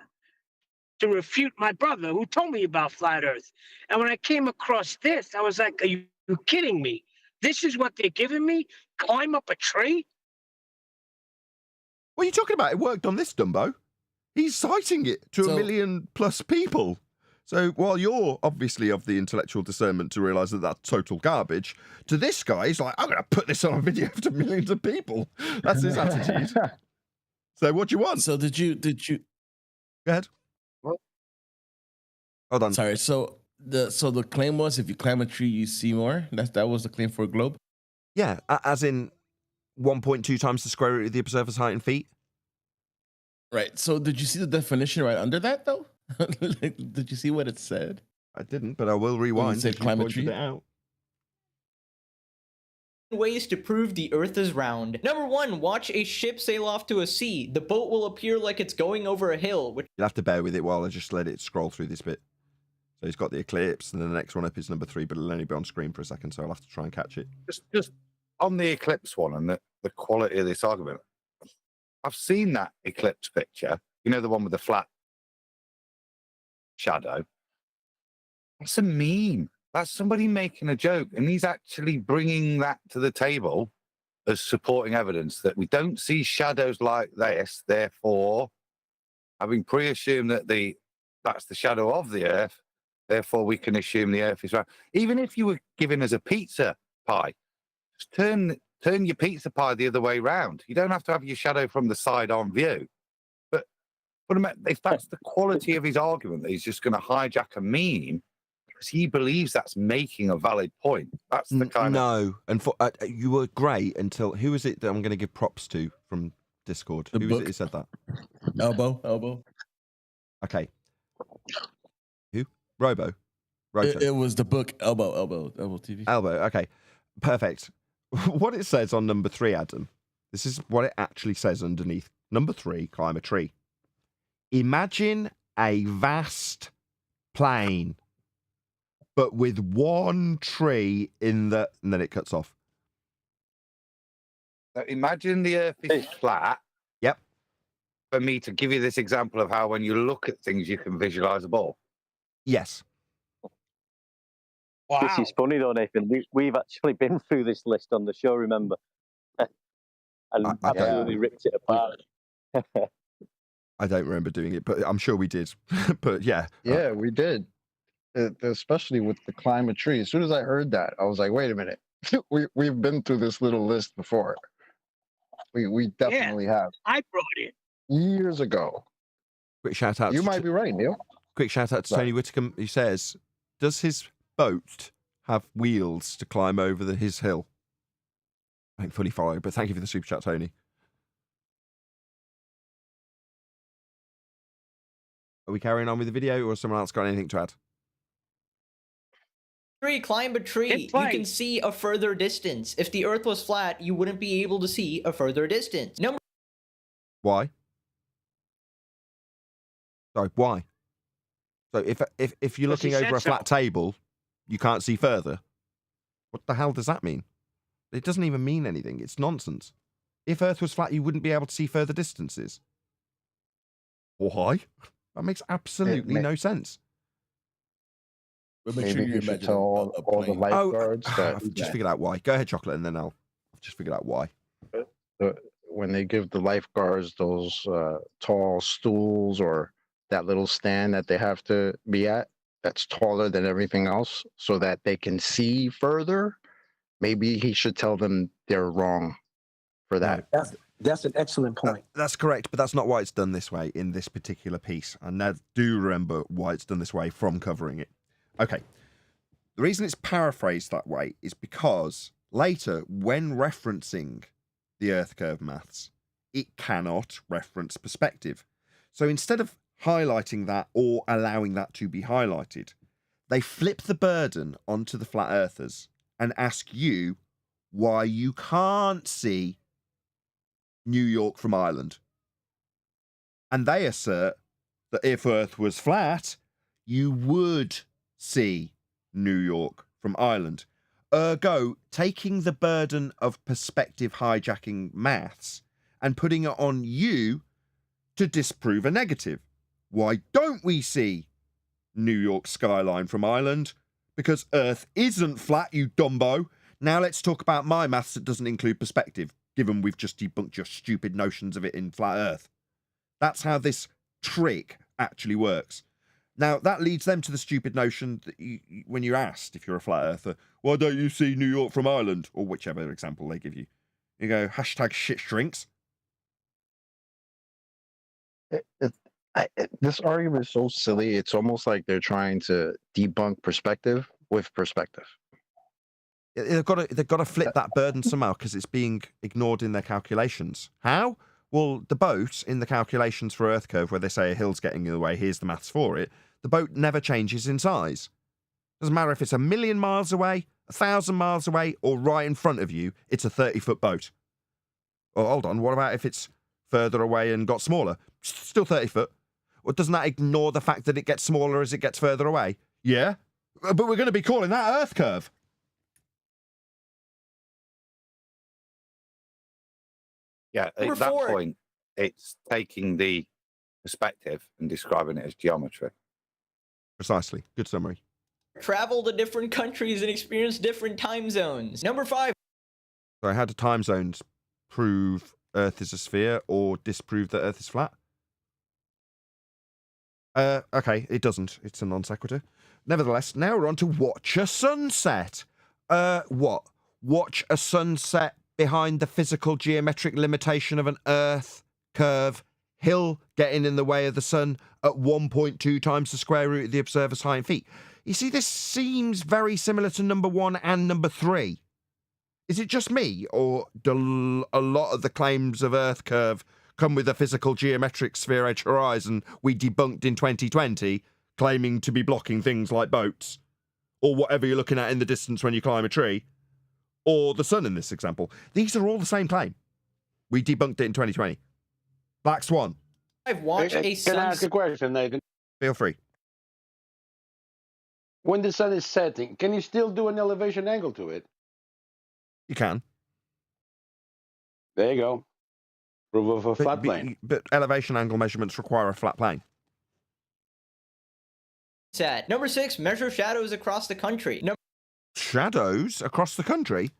to refute my brother who told me about flat Earth. And when I came across this, I was like, are you kidding me? This is what they're giving me? Climb up a tree? What are you talking about? It worked on this, Dumbo. He's citing it to a million plus people. So while you're obviously of the intellectual discernment to realise that that's total garbage, to this guy, he's like, I'm going to put this on a video to millions of people. That's his attitude. So what do you want? So did you? Go ahead. What? Hold on. Sorry. So the claim was if you climb a tree, you see more. That was the claim for a globe. Yeah, as in 1.2 times the square root of the observer's height in feet. Right. So did you see the definition right under that though? Did you see what it said? I didn't, but I will rewind. It said climb a tree. It out. Ways to prove the Earth is round. Number 1, watch a ship sail off to a sea. The boat will appear like it's going over a hill. You'll have to bear with it while I just let it scroll through this bit. So he's got the eclipse, and then the next one up is number 3, but it'll only be on screen for a second, so I'll have to try and catch it. Just on the eclipse one and the quality of this argument, I've seen that eclipse picture. You know, the one with the flat shadow. That's a meme. That's somebody making a joke, and he's actually bringing that to the table as supporting evidence that we don't see shadows like this. Therefore, having pre-assumed that that's the shadow of the Earth, therefore we can assume the Earth is round. Even if you were giving us a pizza pie, just turn your pizza pie the other way round. You don't have to have your shadow from the side on view. But if that's the quality of his argument, that he's just going to hijack a meme, because he believes that's making a valid point. That's the kind of... and you were great until... Who is it that I'm going to give props to from Discord? Who was it who said that? Elbow. Okay. Who? Robo? It was the book Elbow TV. Elbow, okay. Perfect. What it says on number 3, Adam, this is what it actually says underneath. Number 3, climb a tree. Imagine a vast plain, but with one tree in the... And then it cuts off. So imagine the Earth is flat. Yep. For me to give you this example of how when you look at things, you can visualize a ball. Yes. Wow. This is funny though, Nathan. We've actually been through this list on the show, remember? And absolutely ripped it apart. I don't remember doing it, but I'm sure we did. But yeah. Yeah, we did. Especially with the climb a tree. As soon as I heard that, I was like, wait a minute. We've been through this little list before. We definitely have. I brought it. Years ago. Quick shout out. You might be right, Neil. Quick shout out to Tony Whittaker. He says, does his boat have wheels to climb over his hill? I don't fully follow, but thank you for the super chat, Tony. Are we carrying on with the video, or has someone else got anything to add? 3, climb a tree. You can see a further distance. If the Earth was flat, you wouldn't be able to see a further distance. Why? Sorry, why? So if you're looking over a flat table, you can't see further. What the hell does that mean? It doesn't even mean anything. It's nonsense. If Earth was flat, you wouldn't be able to see further distances. Why? That makes absolutely no sense. Maybe you should tell all the lifeguards that... I've just figured out why. Go ahead, Chocolate, and then I've just figured out why. When they give the lifeguards those tall stools or that little stand that they have to be at, that's taller than everything else, so that they can see further, maybe he should tell them they're wrong for that. That's an excellent point. That's correct, but that's not why it's done this way in this particular piece. And I do remember why it's done this way from covering it. Okay. The reason it's paraphrased that way is because later, when referencing the Earth curve maths, it cannot reference perspective. So instead of highlighting that or allowing that to be highlighted, they flip the burden onto the flat earthers and ask you why you can't see New York from Ireland. And they assert that if Earth was flat, you would see New York from Ireland. Ergo, taking the burden of perspective hijacking maths and putting it on you to disprove a negative. Why don't we see New York skyline from Ireland? Because Earth isn't flat, you dumbo. Now let's talk about my maths that doesn't include perspective, given we've just debunked your stupid notions of it in flat Earth. That's how this trick actually works. Now, that leads them to the stupid notion that when you're asked if you're a flat earther, why don't you see New York from Ireland? Or whichever example they give you. You go, hashtag shit shrinks. This argument is so silly. It's almost like they're trying to debunk perspective with perspective. They've got to flip that burden somehow because it's being ignored in their calculations. How? Well, the boat in the calculations for Earth curve, where they say a hill's getting in the way, here's the maths for it, the boat never changes in size. Doesn't matter if it's 1,000,000 miles away, 1,000 miles away, or right in front of you, it's a 30-foot boat. Oh, hold on, what about if it's further away and got smaller? Still 30 foot. Well, doesn't that ignore the fact that it gets smaller as it gets further away? Yeah, but we're going to be calling that Earth curve. Yeah, at that point, it's taking the perspective and describing it as geometry. Precisely. Good summary. Travel to different countries and experience different time zones. Number 5. So how do time zones prove Earth is a sphere or disprove that Earth is flat? Okay, it doesn't. It's a non sequitur. Nevertheless, now we're on to watch a sunset. What? Watch a sunset behind the physical geometric limitation of an Earth curve hill getting in the way of the sun at 1.2 times the square root of the observer's height in feet. You see, this seems very similar to number 1 and number 3. Is it just me, or do a lot of the claims of Earth curve come with a physical geometric sphere edge horizon we debunked in 2020, claiming to be blocking things like boats, or whatever you're looking at in the distance when you climb a tree, or the sun in this example? These are all the same claim. We debunked it in 2020. Black Swan. I've watched a Can I ask a question, Nathan? Feel free. When the sun is setting, can you still do an elevation angle to it? You can. There you go. Proof of a flat plane. But elevation angle measurements require a flat plane. Set. Number 6, measure shadows across the country. Shadows across the country?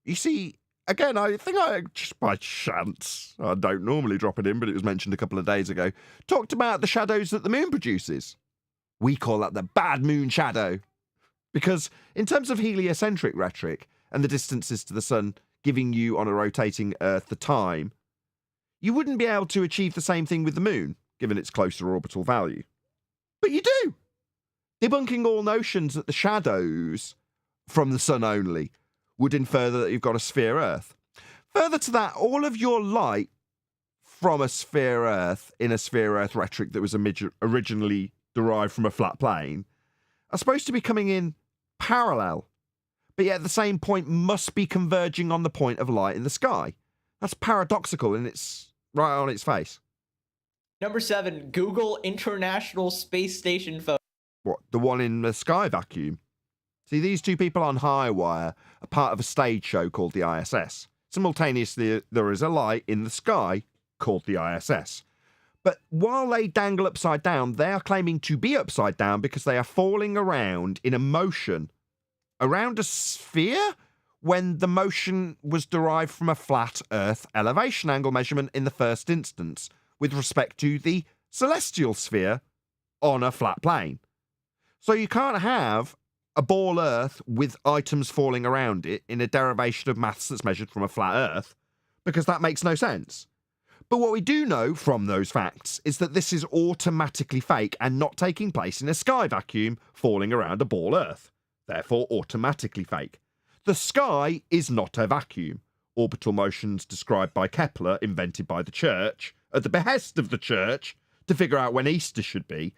You see, again, I think I, just by chance, I don't normally drop it in, but it was mentioned a couple of days ago, talked about the shadows that the moon produces. We call that the bad moon shadow. Because in terms of heliocentric rhetoric and the distances to the sun giving you on a rotating Earth the time, you wouldn't be able to achieve the same thing with the moon, given its closer orbital value. But you do! Debunking all notions that the shadows from the sun only would infer that you've got a sphere Earth. Further to that, all of your light from a sphere Earth in a sphere Earth rhetoric that was originally derived from a flat plane are supposed to be coming in parallel, but yet at the same point must be converging on the point of light in the sky. That's paradoxical and it's right on its face. Number 7, Google International Space Station photo. What, the one in the sky vacuum? See, these two people on Highwire are part of a stage show called the ISS. Simultaneously, there is a light in the sky called the ISS. But while they dangle upside down, they are claiming to be upside down because they are falling around in a motion around a sphere when the motion was derived from a flat Earth elevation angle measurement in the first instance with respect to the celestial sphere on a flat plane. So you can't have a ball Earth with items falling around it in a derivation of maths that's measured from a flat Earth, because that makes no sense. But what we do know from those facts is that this is automatically fake and not taking place in a sky vacuum falling around a ball Earth, therefore automatically fake. The sky is not a vacuum. Orbital motions described by Kepler, invented by the church, at the behest of the church, to figure out when Easter should be,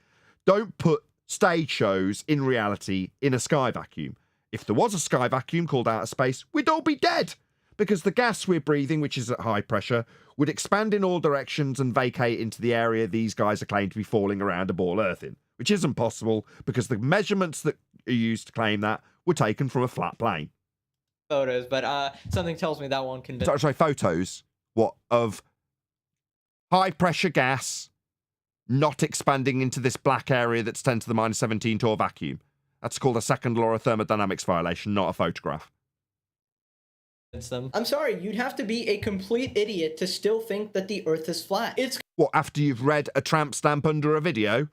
don't put stage shows in reality in a sky vacuum. If there was a sky vacuum called outer space, we'd all be dead, because the gas we're breathing, which is at high pressure, would expand in all directions and vacate into the area these guys are claimed to be falling around a ball Earth in, which isn't possible because the measurements that are used to claim that were taken from a flat plane. Photos, but something tells me that won't convince. Sorry, photos? What, of high pressure gas not expanding into this black area that's 10 to the minus 17 Torr vacuum. That's called a second law of thermodynamics violation, not a photograph. I'm sorry, you'd have to be a complete idiot to still think that the Earth is flat. It's What, after you've read a tramp stamp under a video?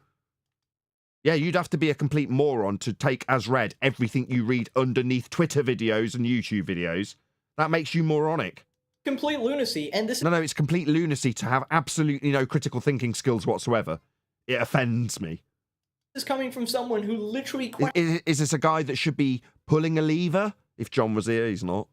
Yeah, you'd have to be a complete moron to take as read everything you read underneath Twitter videos and YouTube videos. That makes you moronic. complete lunacy, and this No, it's complete lunacy to have absolutely no critical thinking skills whatsoever. It offends me. is coming from someone who literally Is this a guy that should be pulling a lever? If John was here, he's not.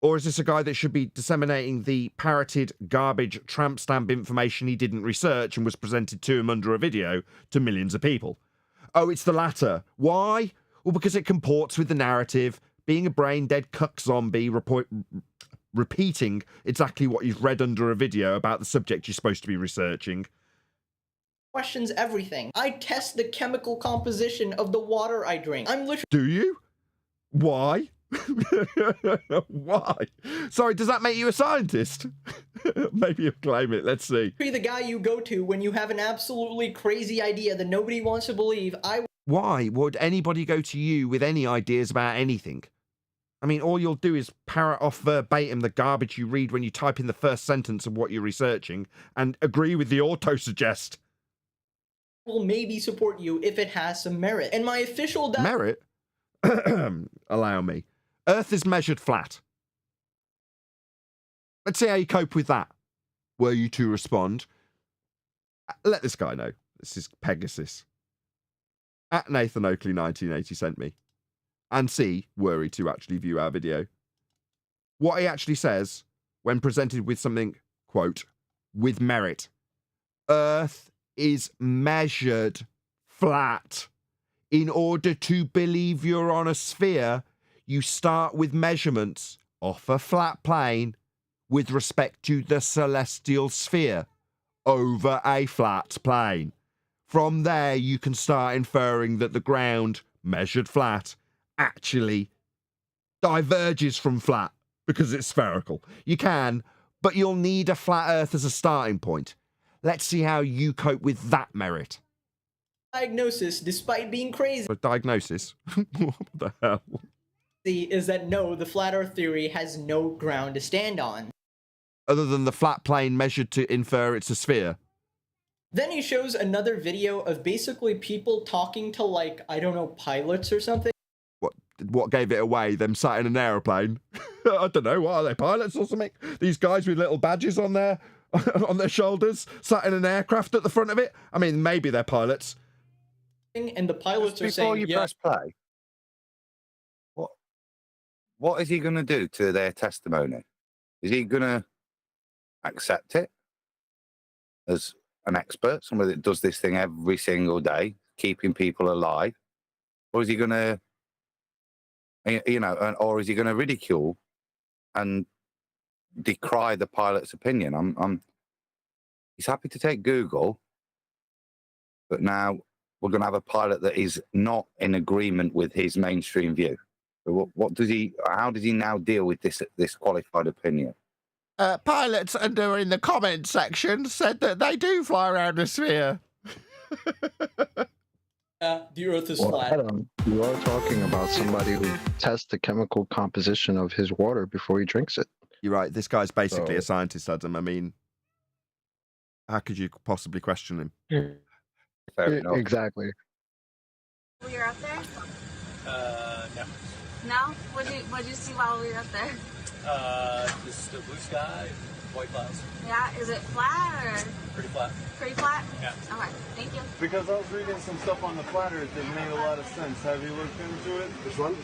Or is this a guy that should be disseminating the parroted garbage tramp stamp information he didn't research and was presented to him under a video to millions of people? Oh, it's the latter. Why? Well, because it comports with the narrative, being a brain-dead cuck zombie repeating exactly what you've read under a video about the subject you're supposed to be researching. questions everything. I test the chemical composition of the water I drink. I'm literally Do you? Why? Why? Sorry, does that make you a scientist? Maybe you'll claim it. Let's see. the guy you go to when you have an absolutely crazy idea that nobody wants to believe. Why would anybody go to you with any ideas about anything? I mean, all you'll do is parrot off verbatim the garbage you read when you type in the first sentence of what you're researching and agree with the auto-suggest. will maybe support you if it has some merit. And my official Merit? Allow me. Earth is measured flat. Let's see how you cope with that. Were you to respond? Let this guy know. This is Pegasus. At Nathan Oakley 1980 sent me. And see, were he to actually view our video. What he actually says, when presented with something, quote, with merit. Earth is measured flat. In order to believe you're on a sphere, you start with measurements off a flat plane with respect to the celestial sphere over a flat plane. From there, you can start inferring that the ground, measured flat, actually diverges from flat because it's spherical. You can, but you'll need a flat Earth as a starting point. Let's see how you cope with that merit. diagnosis, despite being crazy, A diagnosis? What the hell? is that no, the flat Earth theory has no ground to stand on. Other than the flat plane measured to infer it's a sphere. Then he shows another video of basically people talking to, like, I don't know, pilots or something. What gave it away? Them sat in an aeroplane? I don't know. What are they, pilots or something? These guys with little badges on their shoulders, sat in an aircraft at the front of it. I mean, maybe they're pilots. And the pilots are Before saying, you press play, what is he going to do to their testimony? Is he going to accept it as an expert, somebody that does this thing every single day, keeping people alive? Or is he going to, or is he going to ridicule and decry the pilot's opinion? He's happy to take Google, but now we're going to have a pilot that is not in agreement with his mainstream view. So how does he now deal with this qualified opinion? Pilots under in the comment section said that they do fly around a sphere. The Earth is Well, flat. Adam, you are talking about somebody who tests the chemical composition of his water before he drinks it. You're right. This guy's basically So- a scientist, Adam. I mean, how could you possibly question him? Fair enough. Exactly. We were up there? No. No? What'd you see while we were up there? Just the blue sky, white clouds. Yeah, is it flat or Pretty flat. pretty flat? Yeah. Okay, thank you. Because I was reading some stuff on the flat earth that made a lot of sense. Have you looked into it? Which one?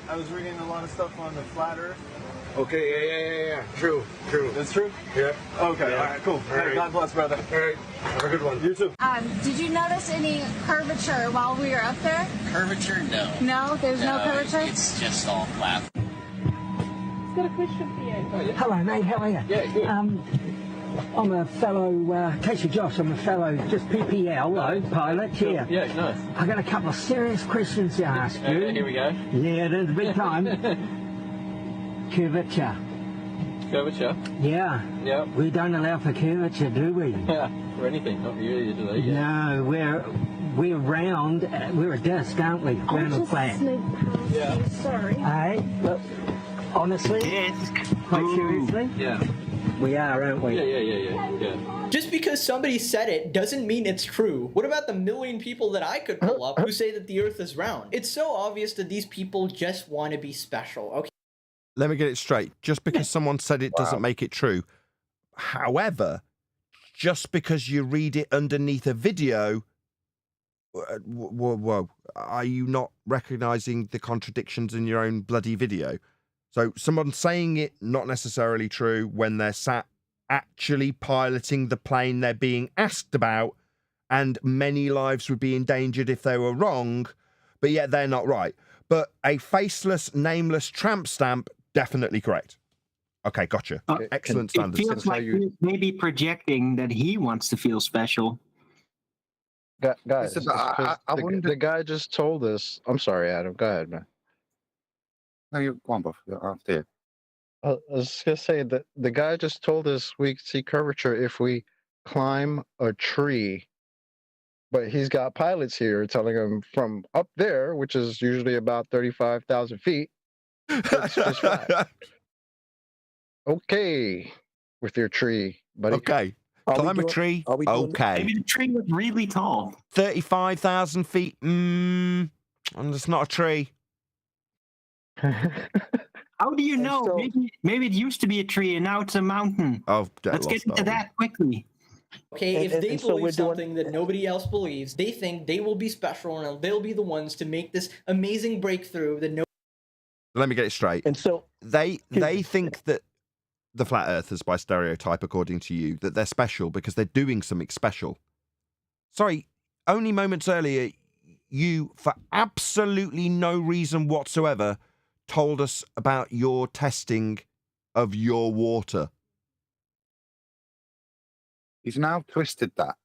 I was reading a lot of stuff on the flat earth. Okay, yeah. True. That's true? Yeah. Okay, Yeah. all right, cool. All right. God bless, brother. All right. Have a good one. You too. Did you notice any curvature while we were up there? Curvature? No. No, there's no curvature? It's just all flat. Got a question for you. Hello, mate. How are you? Yeah, good. I'm a fellow, Casey Josh, I'm a fellow, just PPL, pilot here. Yeah, nice. I got a couple of serious questions to ask you. Here we go. Yeah, there's a big time. Curvature. Curvature? Yeah. Yeah. We don't allow for curvature, do we? Yeah. Or anything, not you usually. Yeah. No, we're round. We're a disc, aren't we? Round and flat. Yeah. Sorry. Hey, look. Honestly, quite seriously, Yeah. we are, aren't we? Yeah. Just because somebody said it doesn't mean it's true. What about the million people that I could pull up who say that the Earth is round? It's so obvious that these people just want to be special, okay? Let me get it straight. Just because someone said it doesn't make it true. However, just because you read it underneath a video, whoa, are you not recognizing the contradictions in your own bloody video? So someone saying it not necessarily true when they're sat actually piloting the plane they're being asked about, and many lives would be endangered if they were wrong, but yet they're not right. But a faceless, nameless tramp stamp, definitely correct. Okay, gotcha. Excellent standards. It feels like he's maybe projecting that he wants to feel special. Guys, the guy just told us. I'm sorry, Adam. Go ahead, man. No, you go on, Buff. After you. I was just gonna say that the guy just told us we see curvature if we climb a tree, but he's got pilots here telling him from up there, which is usually about 35,000 feet, it's just flat. Okay, with your tree, buddy. Okay. Climb a tree. Okay. Maybe the tree was really tall. 35,000 feet. And it's not a tree. How do you know? Maybe it used to be a tree and now it's a mountain. Oh, let's get into that quickly. Okay, if they believe something that nobody else believes, they think they will be special and they'll be the ones to make this amazing breakthrough that no. Let me get it straight. And so they think that the flat earthers, by stereotype, according to you, that they're special because they're doing something special. Sorry, only moments earlier, you, for absolutely no reason whatsoever, told us about your testing of your water. He's now twisted that.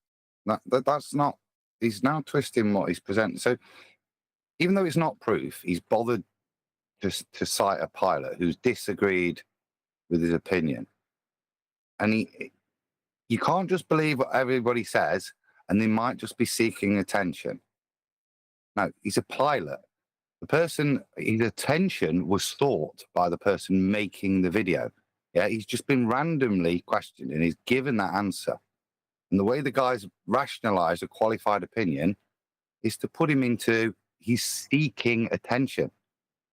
That's not. He's now twisting what he's presenting. So even though it's not proof, he's bothered just to cite a pilot who's disagreed with his opinion. And you can't just believe what everybody says, and they might just be seeking attention. No, he's a pilot. The person, his attention was thought by the person making the video. Yeah, he's just been randomly questioned and he's given that answer. And the way the guy's rationalized a qualified opinion is to put him into, he's seeking attention.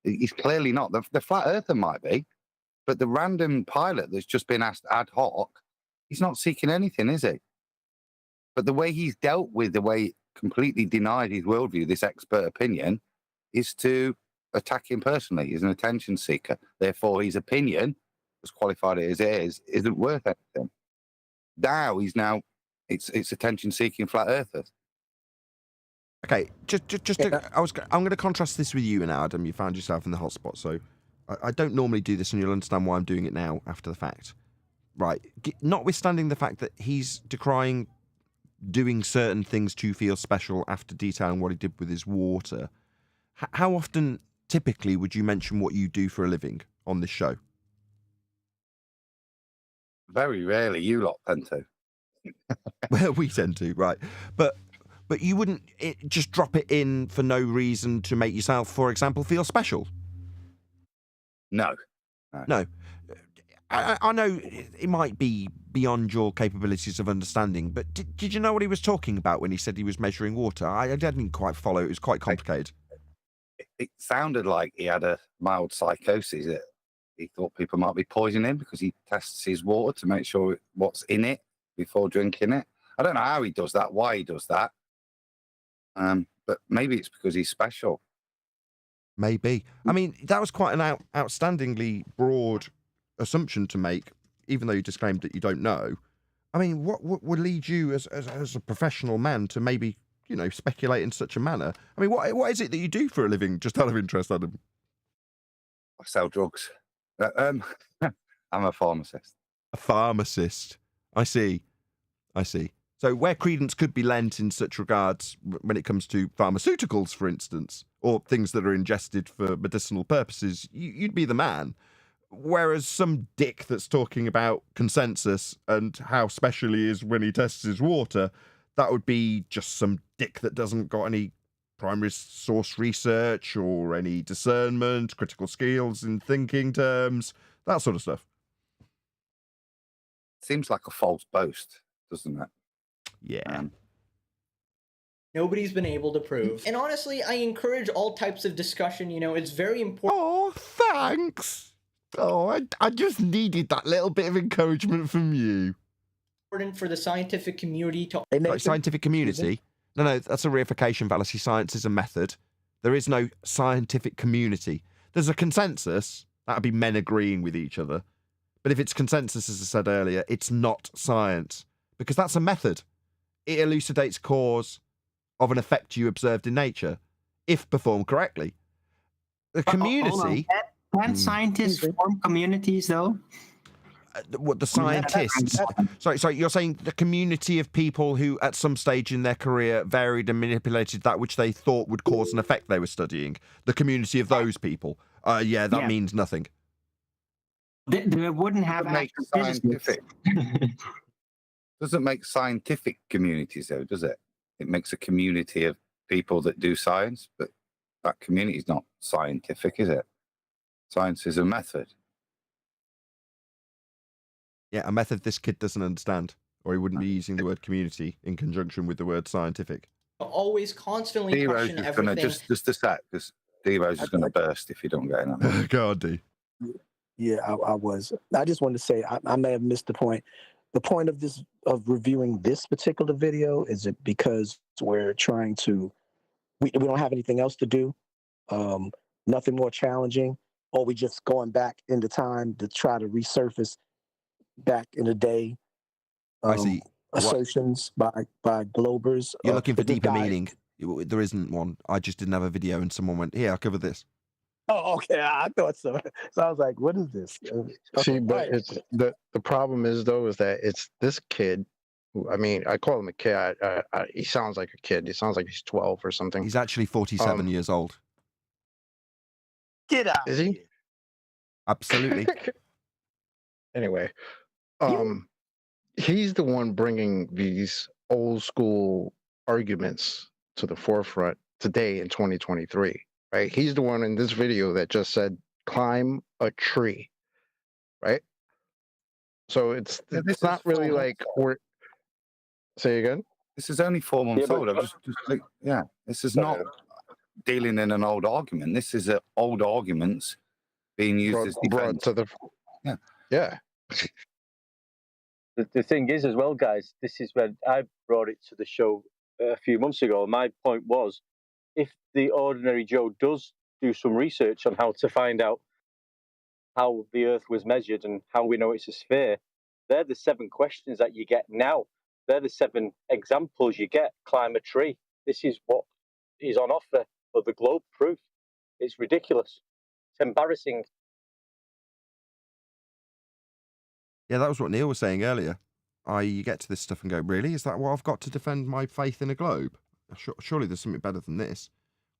He's clearly not. The flat earther might be, but the random pilot that's just been asked ad hoc, he's not seeking anything, is he? But the way he's dealt with, the way completely denied his worldview, this expert opinion, is to attack him personally. He's an attention seeker. Therefore, his opinion, as qualified as it is, isn't worth anything. Now it's attention seeking flat earthers. Okay, I'm going to contrast this with you now, Adam. You found yourself in the hotspot, so I don't normally do this, and you'll understand why I'm doing it now after the fact. Right, notwithstanding the fact that he's decrying doing certain things to feel special after detailing what he did with his water, how often, typically, would you mention what you do for a living on this show? Very rarely. You lot tend to. Well, we tend to, right. But you wouldn't just drop it in for no reason to make yourself, for example, feel special? No. I know it might be beyond your capabilities of understanding, but did you know what he was talking about when he said he was measuring water? I didn't quite follow. It was quite complicated. It sounded like he had a mild psychosis. He thought people might be poisoning him because he tests his water to make sure what's in it before drinking it. I don't know how he does that, why he does that. But maybe it's because he's special. Maybe. I mean, that was quite an outstandingly broad assumption to make, even though you disclaimed that you don't know. I mean, what would lead you as a professional man to maybe, speculate in such a manner? I mean, what is it that you do for a living, just out of interest, Adam? I sell drugs. I'm a pharmacist. A pharmacist. I see. So where credence could be lent in such regards when it comes to pharmaceuticals, for instance, or things that are ingested for medicinal purposes, you'd be the man. Whereas some dick that's talking about consensus and how special he is when he tests his water, that would be just some dick that doesn't got any primary source research or any discernment, critical skills in thinking terms, that sort of stuff. Seems like a false boast, doesn't it? Yeah. Nobody's been able to prove. And honestly, I encourage all types of discussion. You know, it's very important. Oh, thanks. Oh, I just needed that little bit of encouragement from you. Important for the scientific community to. Like scientific community? No, that's a reification fallacy. Science is a method. There is no scientific community. There's a consensus. That would be men agreeing with each other. But if it's consensus, as I said earlier, it's not science. Because that's a method. It elucidates cause of an effect you observed in nature, if performed correctly. The community... Can scientists form communities, though? What, the scientists? Sorry, you're saying the community of people who at some stage in their career varied and manipulated that which they thought would cause an effect they were studying. The community of those people. Yeah, that means nothing. They wouldn't have scientific. Doesn't make scientific communities, though, does it? It makes a community of people that do science, but that community is not scientific, is it? Science is a method. Yeah, a method this kid doesn't understand, or he wouldn't be using the word community in conjunction with the word scientific. Always constantly question everything. Just a sec, because D-Rose is going to burst if you don't get in. Go on, D. Yeah, I was. I just wanted to say I may have missed the point. The point of this reviewing this particular video is it because we're trying to. We don't have anything else to do. Nothing more challenging. Or we just going back into time to try to resurface back in the day I see. assertions by Globers. You're looking for deeper meaning. There isn't one. I just didn't have a video and someone went, here, I'll cover this. Oh, okay. I thought so. So I was like, what is this? See, but it's the problem is, though, is that it's this kid. I mean, I call him a kid. He sounds like a kid. He sounds like he's 12 or something. He's actually 47 years old. Get out. Is he? Absolutely. Anyway, he's the one bringing these old school arguments to the forefront today in 2023, right? He's the one in this video that just said, climb a tree, right? So it's not really like we're... Say again? This is only 4 months old. This is not dealing in an old argument. This is old arguments being used as defense. To the... Yeah. The thing is, as well, guys, this is when I brought it to the show a few months ago. My point was, if the ordinary Joe does do some research on how to find out how the Earth was measured and how we know it's a sphere, they're the 7 questions that you get now. They're the 7 examples you get. Climb a tree. This is what is on offer for the globe proof. It's ridiculous. It's embarrassing. Yeah, that was what Neil was saying earlier. You get to this stuff and go, really? Is that what I've got to defend my faith in a globe? Surely there's something better than this.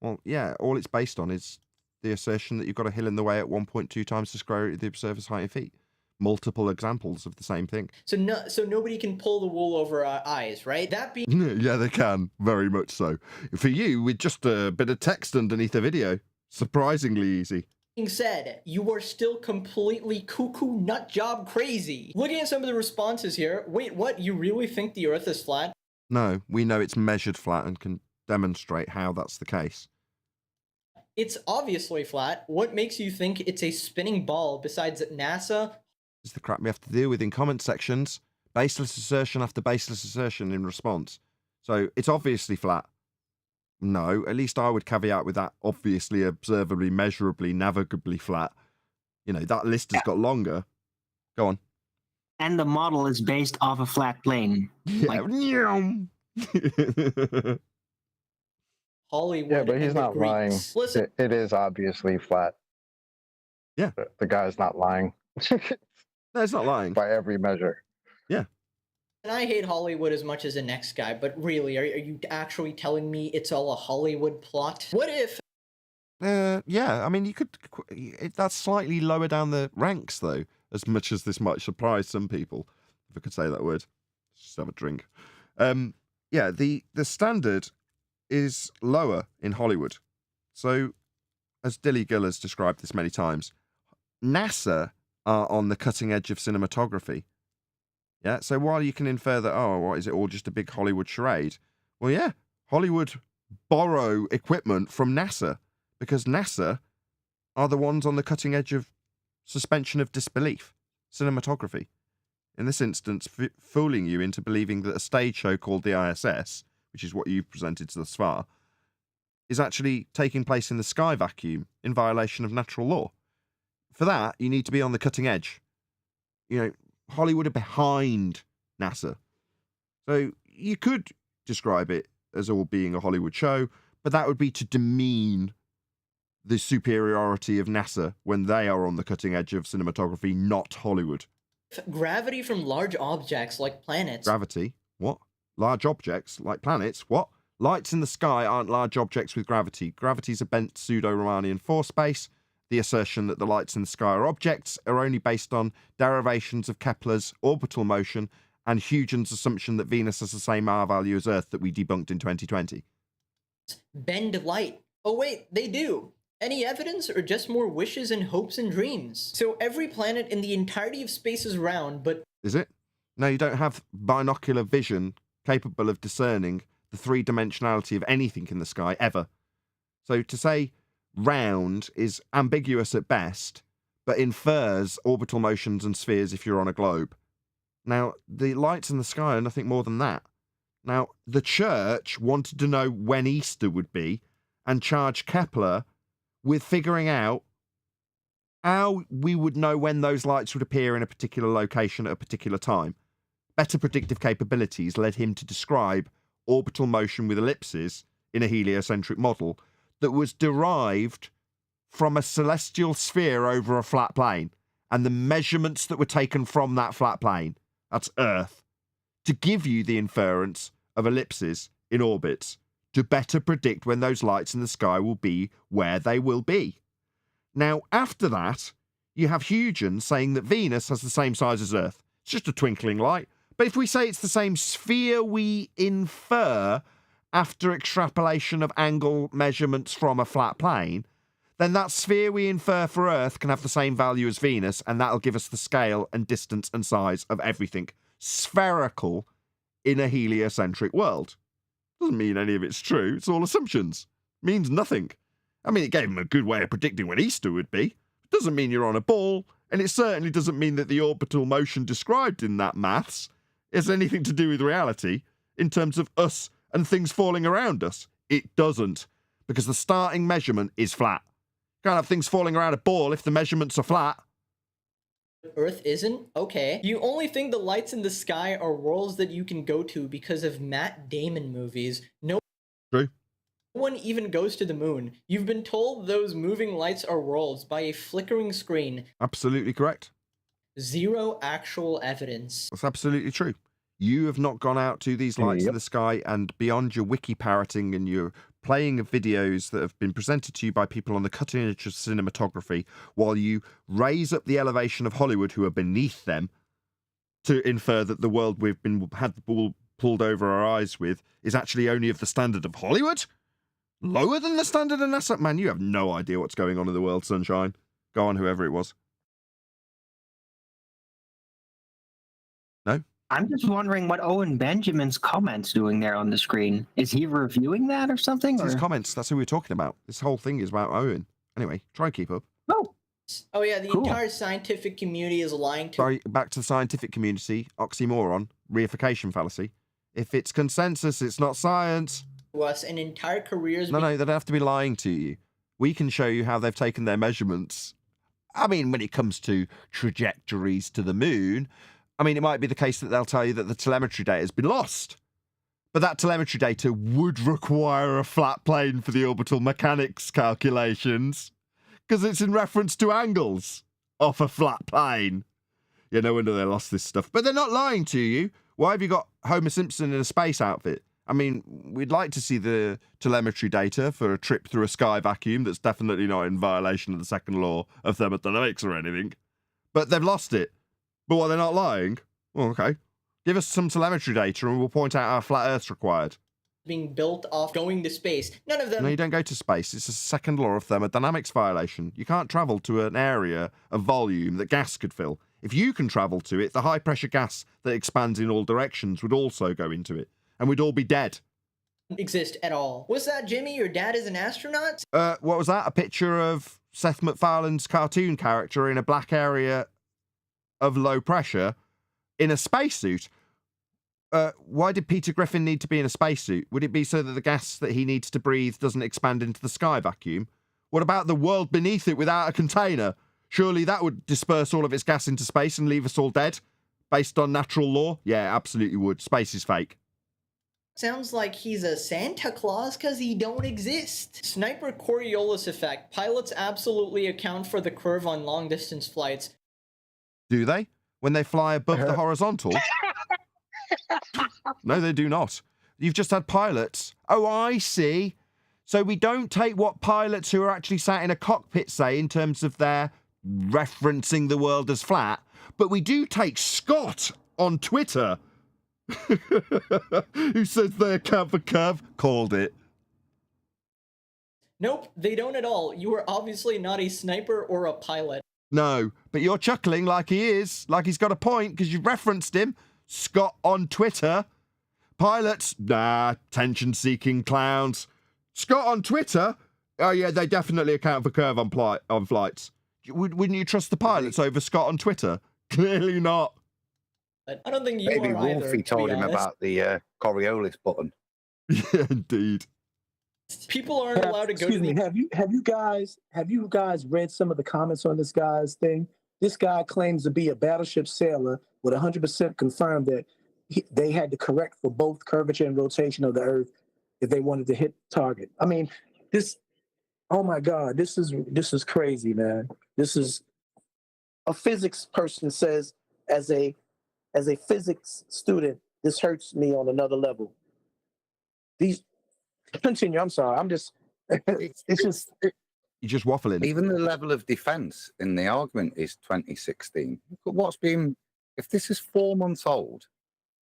Well, yeah, all it's based on is the assertion that you've got a hill in the way at 1.2 times the square root of the observer's height in feet. Multiple examples of the same thing. So nobody can pull the wool over our eyes, right? That being Yeah, they can. Very much so. For you, with just a bit of text underneath the video. Surprisingly easy. said, you are still completely cuckoo nut job crazy. Looking at some of the responses here, wait, what? You really think the Earth is flat? No, we know it's measured flat and can demonstrate how that's the case. It's obviously flat. What makes you think it's a spinning ball besides NASA? It's the crap we have to deal with in comment sections. Baseless assertion after baseless assertion in response. So it's obviously flat. No, at least I would caveat with that obviously, observably, measurably, navigably flat. You know, that list has got longer. Go on. And the model is based off a flat plane. Yeah. Hollywood. Yeah, but he's and the not lying. Greeks. Listen, It is obviously flat. Yeah. The guy's not lying. No, it's not lying. By every measure. Yeah. and I hate Hollywood as much as the next guy, but really, are you actually telling me it's all a Hollywood plot? What if Yeah, I mean, you could. That's slightly lower down the ranks, though, as much as this might surprise some people, if I could say that word. Just have a drink. Yeah, the standard is lower in Hollywood. So, as Dilly Gill has described this many times, NASA are on the cutting edge of cinematography. Yeah, so while you can infer that, oh, what is it all just a big Hollywood charade? Well, yeah, Hollywood borrow equipment from NASA because NASA are the ones on the cutting edge of suspension of disbelief, cinematography. In this instance, fooling you into believing that a stage show called the ISS, which is what you've presented thus far, is actually taking place in the sky vacuum in violation of natural law. For that, you need to be on the cutting edge. You know, Hollywood are behind NASA. So you could describe it as all being a Hollywood show, but that would be to demean the superiority of NASA when they are on the cutting edge of cinematography, not Hollywood. Gravity from large objects like planets. Gravity? What? Large objects like planets? What? Lights in the sky aren't large objects with gravity. Gravity's a bent pseudo-Riemannian force space. The assertion that the lights in the sky are objects are only based on derivations of Kepler's orbital motion and Huygens' assumption that Venus has the same R-value as Earth that we debunked in 2020. Bend light. Oh wait, they do. Any evidence or just more wishes and hopes and dreams? So every planet in the entirety of space is round, but... Is it? No, you don't have binocular vision capable of discerning the three-dimensionality of anything in the sky, ever. So to say round is ambiguous at best, but infers orbital motions and spheres if you're on a globe. Now, the lights in the sky are nothing more than that. Now, the church wanted to know when Easter would be and charged Kepler with figuring out how we would know when those lights would appear in a particular location at a particular time. Better predictive capabilities led him to describe orbital motion with ellipses in a heliocentric model that was derived from a celestial sphere over a flat plane and the measurements that were taken from that flat plane, that's Earth, to give you the inference of ellipses in orbits to better predict when those lights in the sky will be where they will be. Now, after that, you have Huygens saying that Venus has the same size as Earth. It's just a twinkling light. But if we say it's the same sphere we infer after extrapolation of angle measurements from a flat plane, then that sphere we infer for Earth can have the same value as Venus, and that'll give us the scale and distance and size of everything spherical in a heliocentric world. Doesn't mean any of it's true. It's all assumptions. Means nothing. I mean, it gave him a good way of predicting when Easter would be. Doesn't mean you're on a ball, and it certainly doesn't mean that the orbital motion described in that maths has anything to do with reality in terms of us and things falling around us. It doesn't, because the starting measurement is flat. Can't have things falling around a ball if the measurements are flat. Earth isn't? Okay. You only think the lights in the sky are worlds that you can go to because of Matt Damon movies. No one even goes to the moon. You've been told those moving lights are worlds by a flickering screen. Absolutely correct. Zero actual evidence. That's absolutely true. You have not gone out to these lights in the sky and beyond your wiki parroting and your playing of videos that have been presented to you by people on the cutting edge of cinematography, while you raise up the elevation of Hollywood who are beneath them to infer that the world we've had the ball pulled over our eyes with is actually only of the standard of Hollywood? Lower than the standard of NASA? Man, you have no idea what's going on in the world, sunshine. Go on, whoever it was. No? I'm just wondering what Owen Benjamin's comments doing there on the screen. Is he reviewing that or something? It's his comments. That's who we're talking about. This whole thing is about Owen. Anyway, try and keep up. Oh yeah, the entire scientific community is lying to... Sorry, back to the scientific community. Oxymoron. Reification fallacy. If it's consensus, it's not science. us and entire careers... No, they don't have to be lying to you. We can show you how they've taken their measurements. I mean, when it comes to trajectories to the moon... I mean, it might be the case that they'll tell you that the telemetry data has been lost. But that telemetry data would require a flat plane for the orbital mechanics calculations, because it's in reference to angles off a flat plane. Yeah, no wonder they lost this stuff. But they're not lying to you. Why have you got Homer Simpson in a space outfit? I mean, we'd like to see the telemetry data for a trip through a sky vacuum that's definitely not in violation of the second law of thermodynamics or anything. But they've lost it. But what, they're not lying? Well, okay. Give us some telemetry data and we'll point out how flat Earth's required. Being built off going to space. None of them. No, you don't go to space. It's a second law of thermodynamics violation. You can't travel to an area of volume that gas could fill. If you can travel to it, the high-pressure gas that expands in all directions would also go into it. And we'd all be dead. Exist at all. What's that, Jimmy? Your dad is an astronaut? What was that? A picture of Seth MacFarlane's cartoon character in a black area of low pressure in a spacesuit. Why did Peter Griffin need to be in a spacesuit? Would it be so that the gas that he needs to breathe doesn't expand into the sky vacuum? What about the world beneath it without a container? Surely that would disperse all of its gas into space and leave us all dead? Based on natural law? Yeah, absolutely would. Space is fake. Sounds like he's a Santa Claus because he don't exist. Sniper Coriolis effect. Pilots absolutely account for the curve on long-distance flights. Do they? When they fly above the horizontal? No, they do not. You've just had pilots. Oh, I see. So we don't take what pilots who are actually sat in a cockpit say in terms of their referencing the world as flat, but we do take Scott on Twitter who says they account for curve, called it. Nope, they don't at all. You are obviously not a sniper or a pilot. No, but you're chuckling like he is, like he's got a point because you've referenced him. Scott on Twitter. Pilots, nah, tension-seeking clowns. Scott on Twitter? Oh yeah, they definitely account for curve on flights. Wouldn't you trust the pilots over Scott on Twitter? Clearly not. I don't think you Maybe are either. Wolfie told him about the Coriolis button. Yeah, indeed. People aren't allowed to go to the... Have you guys read some of the comments on this guy's thing? This guy claims to be a battleship sailor with 100% confirmed that they had to correct for both curvature and rotation of the Earth if they wanted to hit target. I mean, this. Oh my God, this is crazy, man. This is a physics person says, as a physics student, this hurts me on another level. These continue. I'm sorry. I'm just. It's just. You're just waffling. Even the level of defense in the argument is 2016. But what's been, if this is 4 months old,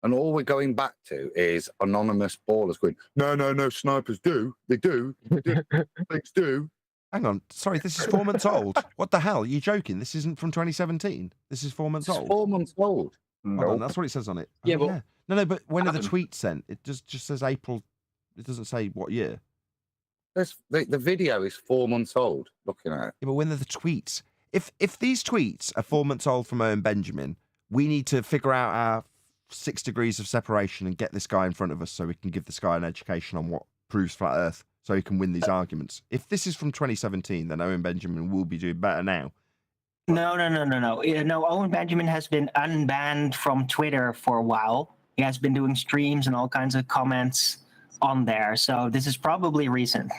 and all we're going back to is anonymous ballers going, no, snipers do. They do. Things do. Hang on. Sorry, this is 4 months old. What the hell? Are you joking? This isn't from 2017. This is 4 months old. 4 months old. Hold on, that's what it says on it. Yeah, Oh, but No, but when are the tweets sent? It just says April. It doesn't say what year. The video is 4 months old. Looking at it. Yeah, but when are the tweets? If these tweets are 4 months old from Owen Benjamin, we need to figure out our 6 degrees of separation and get this guy in front of us so we can give this guy an education on what proves flat Earth, so he can win these arguments. If this is from 2017, then Owen Benjamin will be doing better now. No. No, Owen Benjamin has been unbanned from Twitter for a while. He has been doing streams and all kinds of comments on there. So this is probably recent.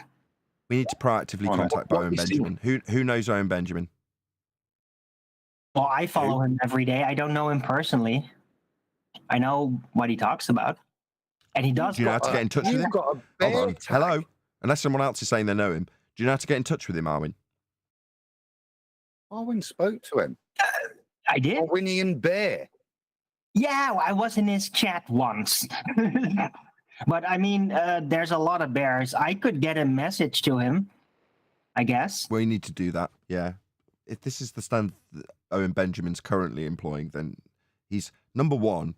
We need to proactively contact Owen Benjamin. Who knows Owen Benjamin? Well, I follow him every day. I don't know him personally. I know what he talks about. And he does. Do you know how to get in touch with him? Hold on. Hello? Unless someone else is saying they know him. Do you know how to get in touch with him, Arwin? Arwin spoke to him. I did. Winnie and Bear. Yeah, I was in his chat once. But I mean, there's a lot of bears. I could get a message to him, I guess. We need to do that, yeah. If this is the stand that Owen Benjamin's currently employing, then he's, number one,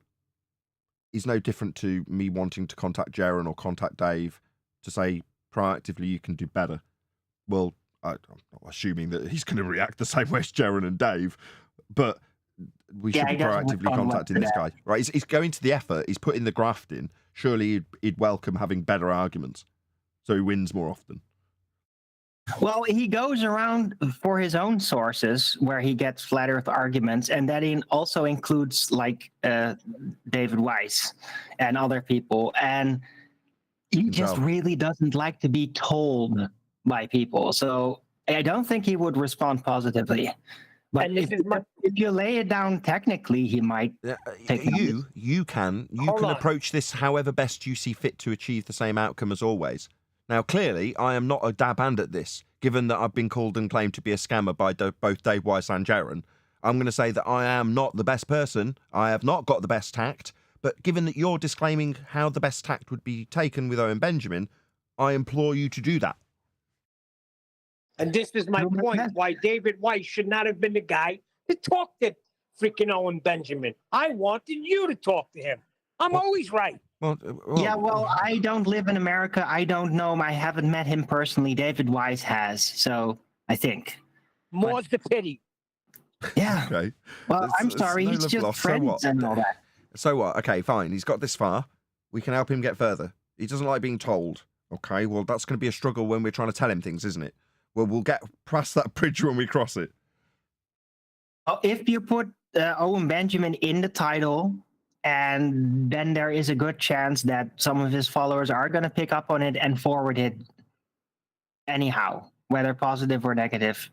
he's no different to me wanting to contact Jaron or contact Dave to say proactively you can do better. Well, I'm not assuming that he's going to react the same way as Jaron and Dave, but we should be proactively contacting this guy. Right? He's going to the effort. He's putting the graft in. Surely he'd welcome having better arguments, so he wins more often. Well, he goes around for his own sources where he gets flat Earth arguments, and that also includes like David Weiss and other people. And he just really doesn't like to be told by people. So I don't think he would respond positively. But And this is my if you lay it down technically, he might take you can Hold on. approach this however best you see fit to achieve the same outcome as always. Now, clearly, I am not a dab hand at this, given that I've been called and claimed to be a scammer by both Dave Weiss and Jaron. I'm going to say that I am not the best person. I have not got the best tact. But given that you're disclaiming how the best tact would be taken with Owen Benjamin, I implore you to do that. And this is my point, why David Weiss should not have been the guy to talk to freaking Owen Benjamin. I wanted you to talk to him. I'm always right. Well, I don't live in America. I don't know him. I haven't met him personally. David Weiss has, so I think. More's the pity. Yeah. Okay. Well, I'm sorry. He's just friends and all that. So what? Okay, fine. He's got this far. We can help him get further. He doesn't like being told. Okay, well, that's going to be a struggle when we're trying to tell him things, isn't it? Well, we'll get past that bridge when we cross it. If you put Owen Benjamin in the title, and then there is a good chance that some of his followers are going to pick up on it and forward it anyhow, whether positive or negative.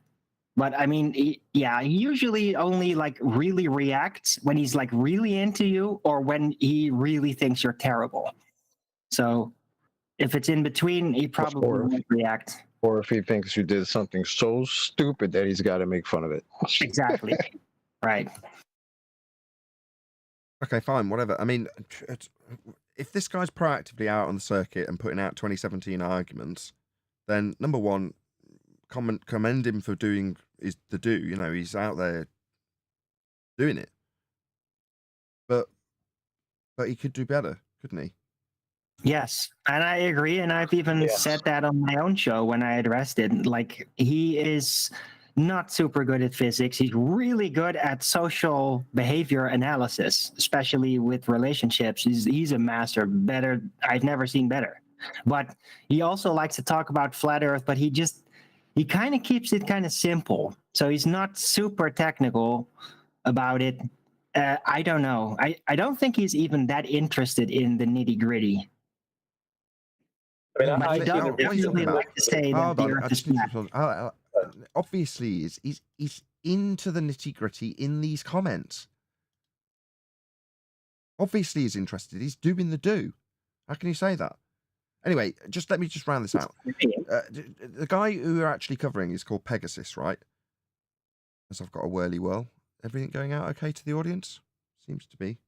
But I mean, he usually only like really reacts when he's like really into you or when he really thinks you're terrible. So if it's in between, he probably won't react. Or if he thinks you did something so stupid that he's got to make fun of it. Exactly. Right. Okay, fine, whatever. I mean, if this guy's proactively out on the circuit and putting out 2017 arguments, then number one, commend him for doing the do. You know, he's out there doing it. But he could do better, couldn't he? Yes, and I agree, and I've even said that on my own show when I addressed it. Like, he is not super good at physics. He's really good at social behavior analysis, especially with relationships. He's a master, better. I've never seen better. But he also likes to talk about flat Earth, but he kind of keeps it kind of simple. So he's not super technical about it. I don't know. I don't think he's even that interested in the nitty gritty. I don't definitely like to say that the Earth is flat. Obviously, he's into the nitty gritty in these comments. Obviously, he's interested. He's doing the do. How can you say that? Anyway, let me round this out. The guy who we're actually covering is called Pegasus, right? As I've got a whirly whirl. Everything going out okay to the audience? Seems to be.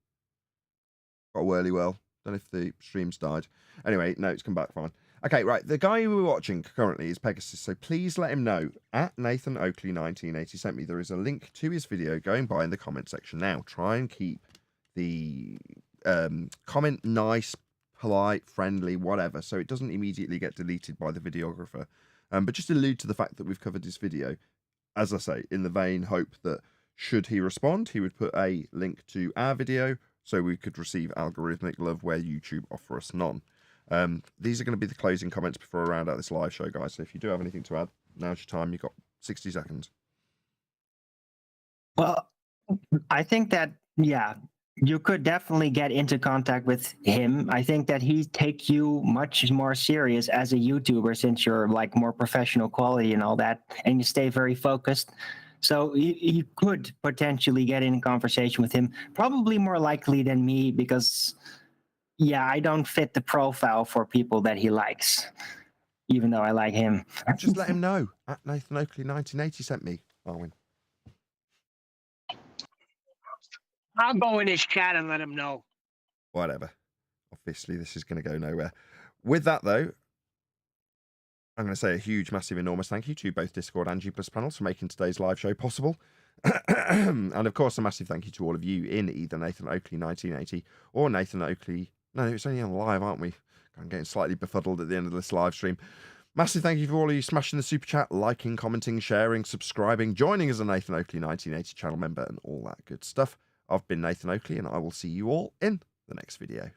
Got a whirly whirl. Don't know if the stream's died. Anyway, no, it's come back fine. Okay, right. The guy who we're watching currently is Pegasus, so please let him know. At Nathan Oakley 1980 sent me. There is a link to his video going by in the comment section now. Try and keep the comment nice, polite, friendly, whatever, so it doesn't immediately get deleted by the videographer. But just allude to the fact that we've covered his video, as I say, in the vain hope that should he respond, he would put a link to our video so we could receive algorithmic love where YouTube offer us none. These are going to be the closing comments before I round out this live show, guys. So if you do have anything to add, now's your time. You've got 60 seconds. Well, I think that, you could definitely get into contact with him. I think that he take you much more serious as a YouTuber since you're like more professional quality and all that, and you stay very focused. So you could potentially get in a conversation with him, probably more likely than me because, I don't fit the profile for people that he likes, even though I like him. Just let him know. At Nathan Oakley 1980 sent me, Owen. I'll go in his chat and let him know. Whatever. Obviously, this is going to go nowhere. With that, though, I'm going to say a huge, massive, enormous thank you to both Discord and G+ panels for making today's live show possible. And, of course, a massive thank you to all of you in either Nathan Oakley 1980 or Nathan Oakley... No, it's only on live, aren't we? I'm getting slightly befuddled at the end of this live stream. Massive thank you for all of you smashing the super chat, liking, commenting, sharing, subscribing, joining as a Nathan Oakley 1980 channel member and all that good stuff. I've been Nathan Oakley, and I will see you all in the next video.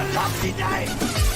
a tough day.